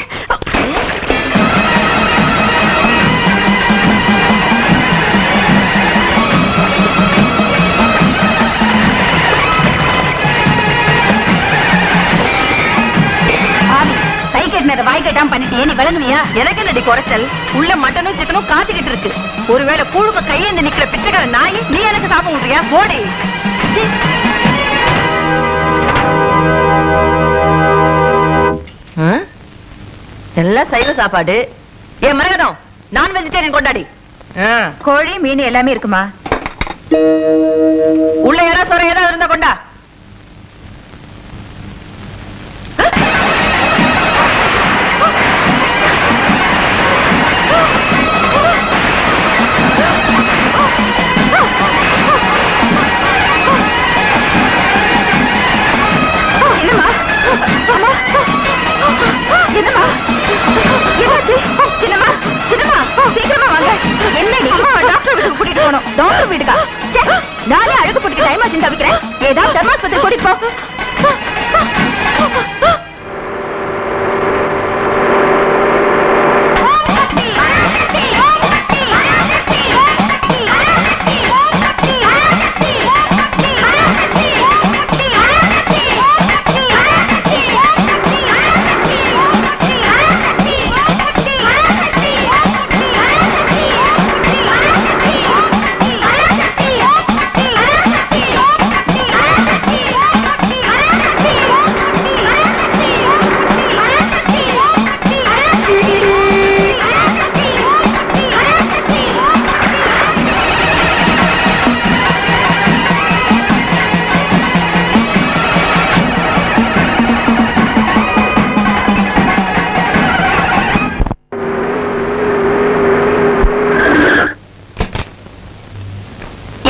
கை கட்டினத வாய் கட்டாம பண்ணிட்டு நீ விளங்குவியா? எனக்கு என்னடி குறைச்சல்? உள்ள மட்டனும் சிக்கனும் காத்துக்கிட்டு இருக்கு. ஒருவேளை கூழுக்கு கையேந்து நிக்கிற பிச்சைக்கார நாய் நீ எனக்கு சாப்பிட விடுறியா? போடி. எல்லாம் சைவ சாப்பாடு. ஏன் மரகதம், நான் வெஜிடேரியன் கொண்டாடி. கோழி மீன் எல்லாமே இருக்குமா? உள்ள யாரா சொல்ற ஏதாவது இருந்தா கொண்டா. என்னம்மா, என்னாச்சு? சின்னம்மா, சின்னம்மா, சீக்கிரமா வாங்க. என்னடி? டாக்டர் வீட்டுக்கு கூட்டிட்டு போகணும். டாக்டர் வீட்டுக்கா? ச்சே, நானே அழகு போட்டுக்கு டைம் ஆச்சுன்னு தவிக்கிறேன். ஏதாவது தர்மாஸ்பத்திரி கூட்டிட்டு போ.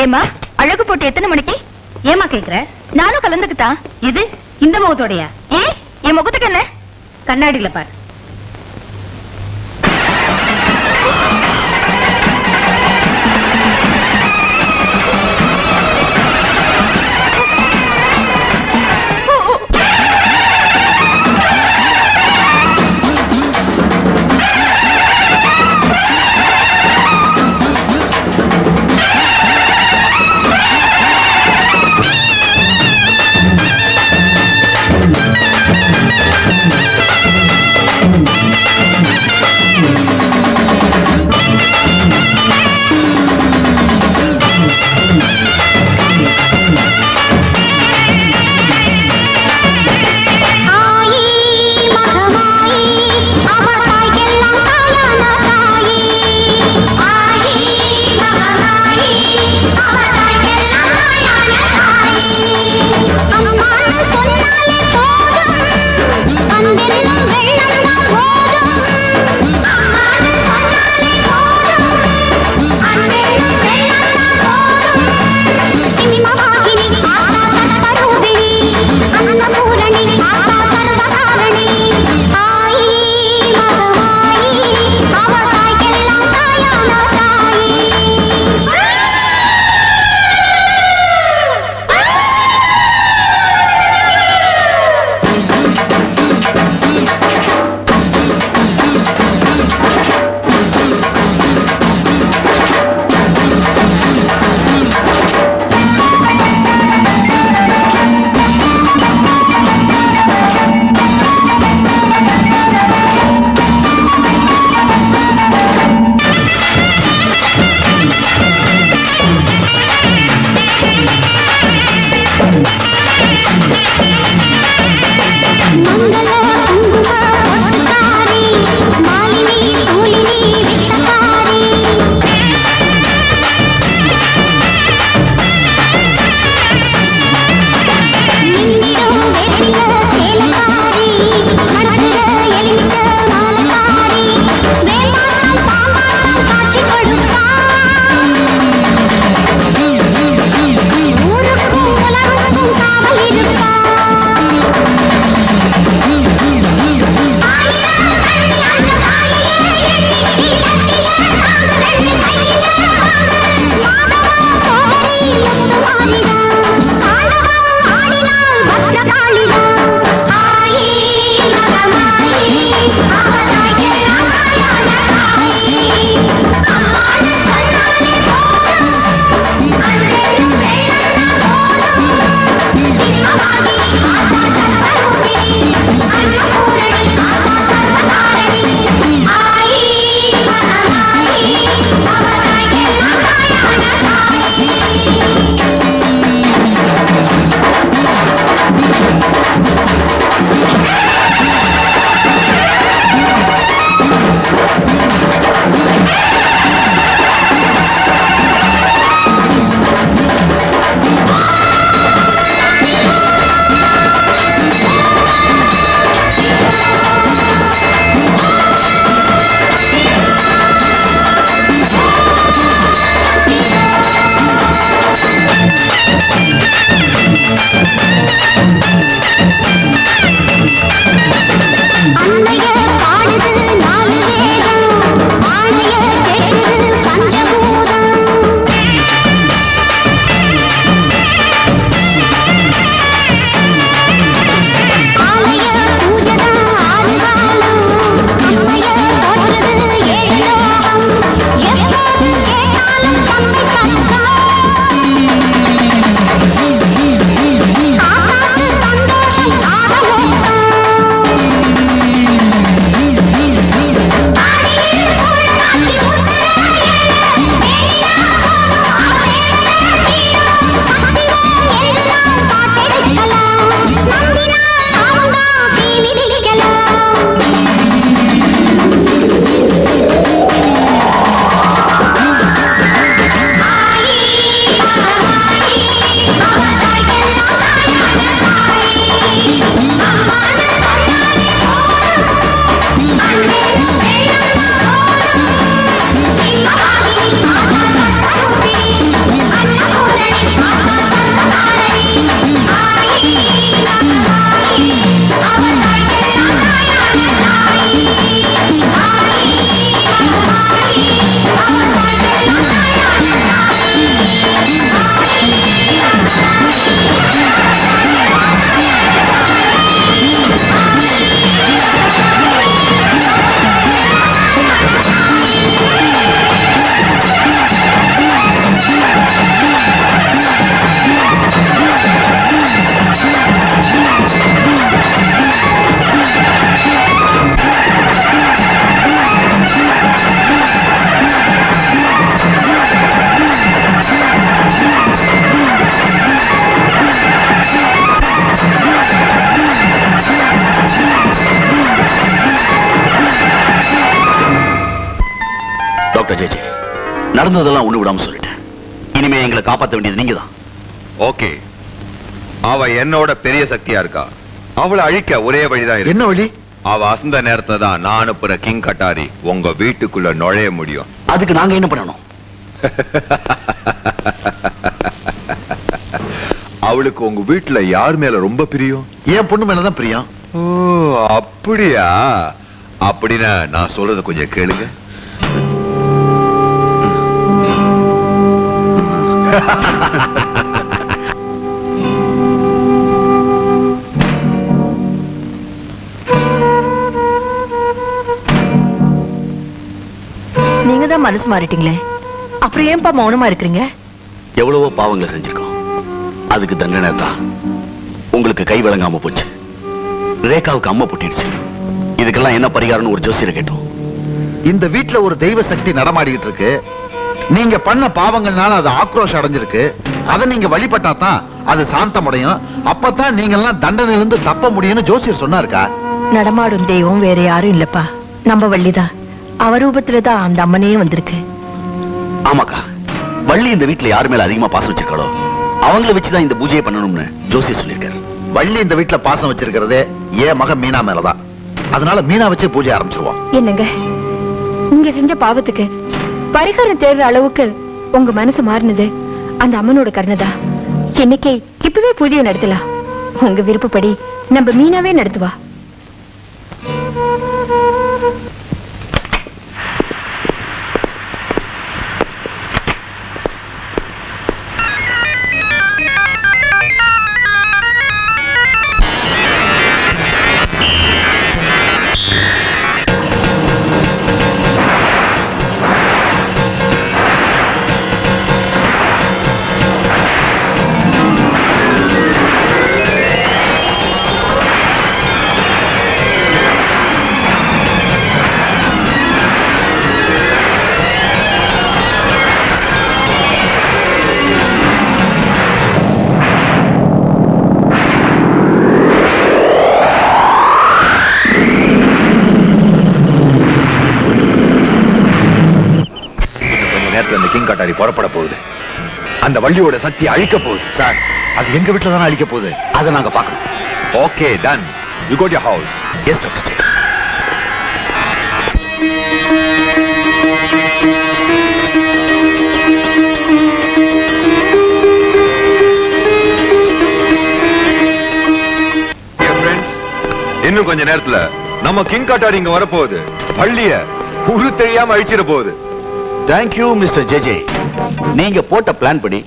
ஏமா அழகு போட்டு எத்தனை மணிக்கு? ஏமா கேக்குற? நானும் கலந்துக்கிட்டா. இது இந்த முகத்தோடையா? ஏன் என் முகத்துக்கு என்ன? கண்ணாடியில பாரு. நடந்ததெல்லாம் ஒண்ணு விடாம சொல்லிட்டேன். இனிமே எங்களை காப்பாற்ற வேண்டியது நீங்க தான். ஓகே, அவ என்னோட பெரிய சக்தியா இருக்கா. அவளை அழிக்க ஒரே வழிதான் இருக்கு. என்ன வழி? அவ அசந்த நேரத்துல தான் நான் அனுப்புற கிங் கட்டாரி உங்க வீட்டுக்குள்ள நுழைய முடியும். அதுக்கு நாங்க என்ன பண்ணணும்? அவளுக்கு உங்க வீட்டுல யார் மேல ரொம்ப பிரியம்? என் பொண்ணு மேலதான் பிரியம். ஓ, அப்படியா? அப்படின்னா நான் சொல்றத கொஞ்சம் கேளுங்க. நீங்க தான் மனசு மாறிட்டீங்களே, அப்புறம் ஏன்பா மௌனமா இருக்கிறீங்க? எவ்வளவோ பாவங்களை செஞ்சிருக்கோம். அதுக்கு தண்டனை தான் உங்களுக்கு கை விளங்காம போச்சு. ரேகாவுக்கு அம்மா புட்டிடுச்சு. இதுக்கெல்லாம் என்ன பரிகாரம்னு ஒரு ஜோசியரை கேட்டோம். இந்த வீட்டுல ஒரு தெய்வ சக்தி நடமாடிட்டு இருக்கு. நீங்க பண்ண பாவங்கள்னால அது ஆக்ரோஷம் அடைஞ்சிருக்கு. அதை நீங்க வழிபட்டா தான் அது சாந்தமடையும். அப்பதான் நீங்க எல்லாம் தண்டனையிலிருந்து தப்ப முடியும்னு ஜோசியர் சொன்னாருக்கா. நடமாடும் தெய்வம் வேற யாரும் இல்லப்பா, நம்ம வள்ளிதான். அவ ரூபத்துலதான் அந்த அம்மனே வந்திருக்கு. ஆமாக்கா, வள்ளி இந்த வீட்டுல யாரு மேல அதிகமா பாசம் வச்சிருக்காளோ அவங்கள வச்சுதான் இந்த பூஜையை பண்ணணும்னு ஜோசியர் சொல்லியிருக்காரு. வள்ளி இந்த வீட்டுல பாசம் வச்சிருக்கிறது என் மகன் மீனா மேலதான். அதனால மீனா வச்சு பூஜை ஆரம்பிச்சிருவோம். என்னங்க, நீங்க செஞ்ச பாவத்துக்கு பரிகாரம் தேடுற அளவுக்கு உங்க மனசு மாறினது அந்த அம்மனோட கருணைதா. இன்னைக்கு இப்பவே பூஜையை நடத்தலாம். உங்க விருப்பப்படி நம்ம மீனாவே நடத்துவா. அந்த கிங் கட்டாரி புறப்பட போகுது. அந்த வள்ளியோட சக்தி அழிக்க போகுது. சார், அது எங்க வீட்டுல தானே அழிக்க போகுது. அதை நாங்க பார்க்கணும். Okay, done. You go to your house. Yes doctor. இன்னும் கொஞ்ச நேரத்துல நம்ம கிங் கட்டாரி இங்க வரப்போகுது. வள்ளிய உரு தெரியாம அழிச்சிட போகுது. Thank you mister JJ. நீங்க போட்ட பிளான் படி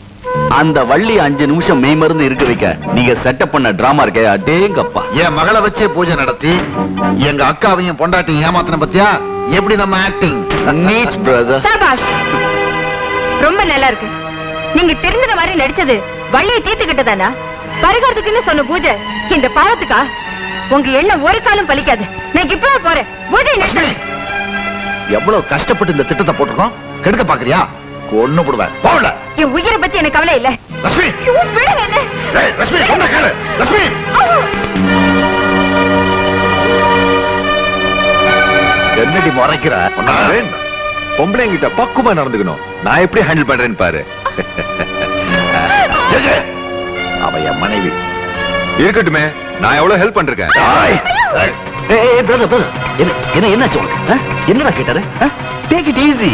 அந்த வள்ளி 5 நிமிஷம் மெய் மருந்து இருக்க வைக்க நீங்க செட்டப் பண்ண டிராமா இருக்கே, அடேங்கப்பா. என் மகளை வச்சே பூஜை நடத்தி எங்க அக்காவையும் பொண்டாட்டியும் ஏமாத்தின பத்தியா? எப்படி நம்ம ஆக்டிங்? NEET brother. சபாஷ், ரொம்ப நல்லா இருக்கு. நீங்க தெரிஞ்ச மாதிரி நடிச்சது வள்ளியை தீர்த்துக்கிட்டதானா? பரிகாரத்துக்குன்னு சொன்ன பூஜை இந்த பாவத்துக்கா? உங்க எண்ணம் ஒரு காலம் பலிக்காது. நான் இப்பவே போறேன். பூஜை நிறுத்து. எவ்வளவு கஷ்டப்பட்டு இந்த திட்டத்தை போட்டிருக்கோம். கெடுக்க பாக்குறியா? கொன்னு போடுவேன். போடல. என் உயிரை பத்தி எனக்கு கவலை இல்ல. லட்சுமி, விடுங்க என்ன. ஏய் லட்சுமி, சொன்னா கேளு. லட்சுமி, என்னடி முறைக்கிற? பொம்பளைங்கிட்ட பக்குவமா நடந்துக்கணும். நான் எப்படி ஹேண்டில் பண்றேன்னு பாரு. அவ என் மனைவி. இருக்கட்டுமே, நான் எவ்வளவு ஹெல்ப் பண்றேன். என்னாச்சு உனக்கு? என்னடா கேட்டாரு? Take it easy.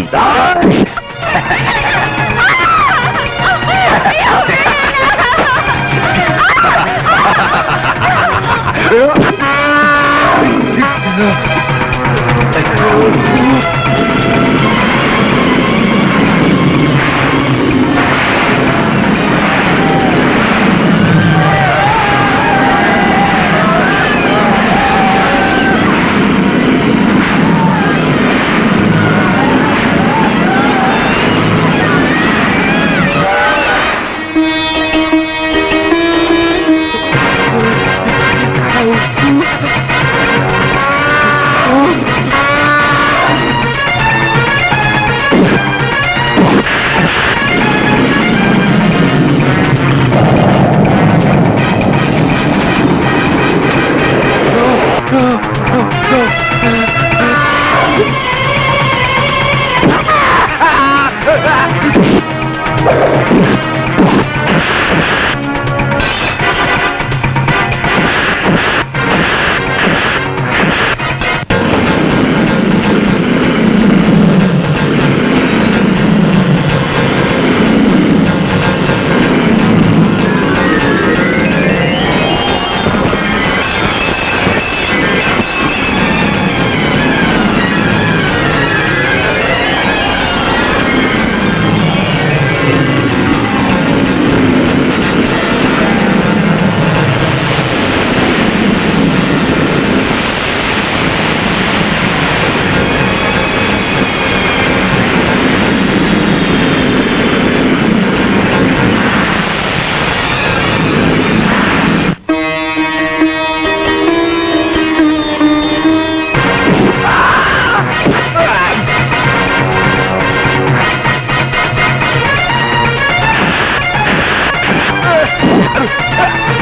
போங்க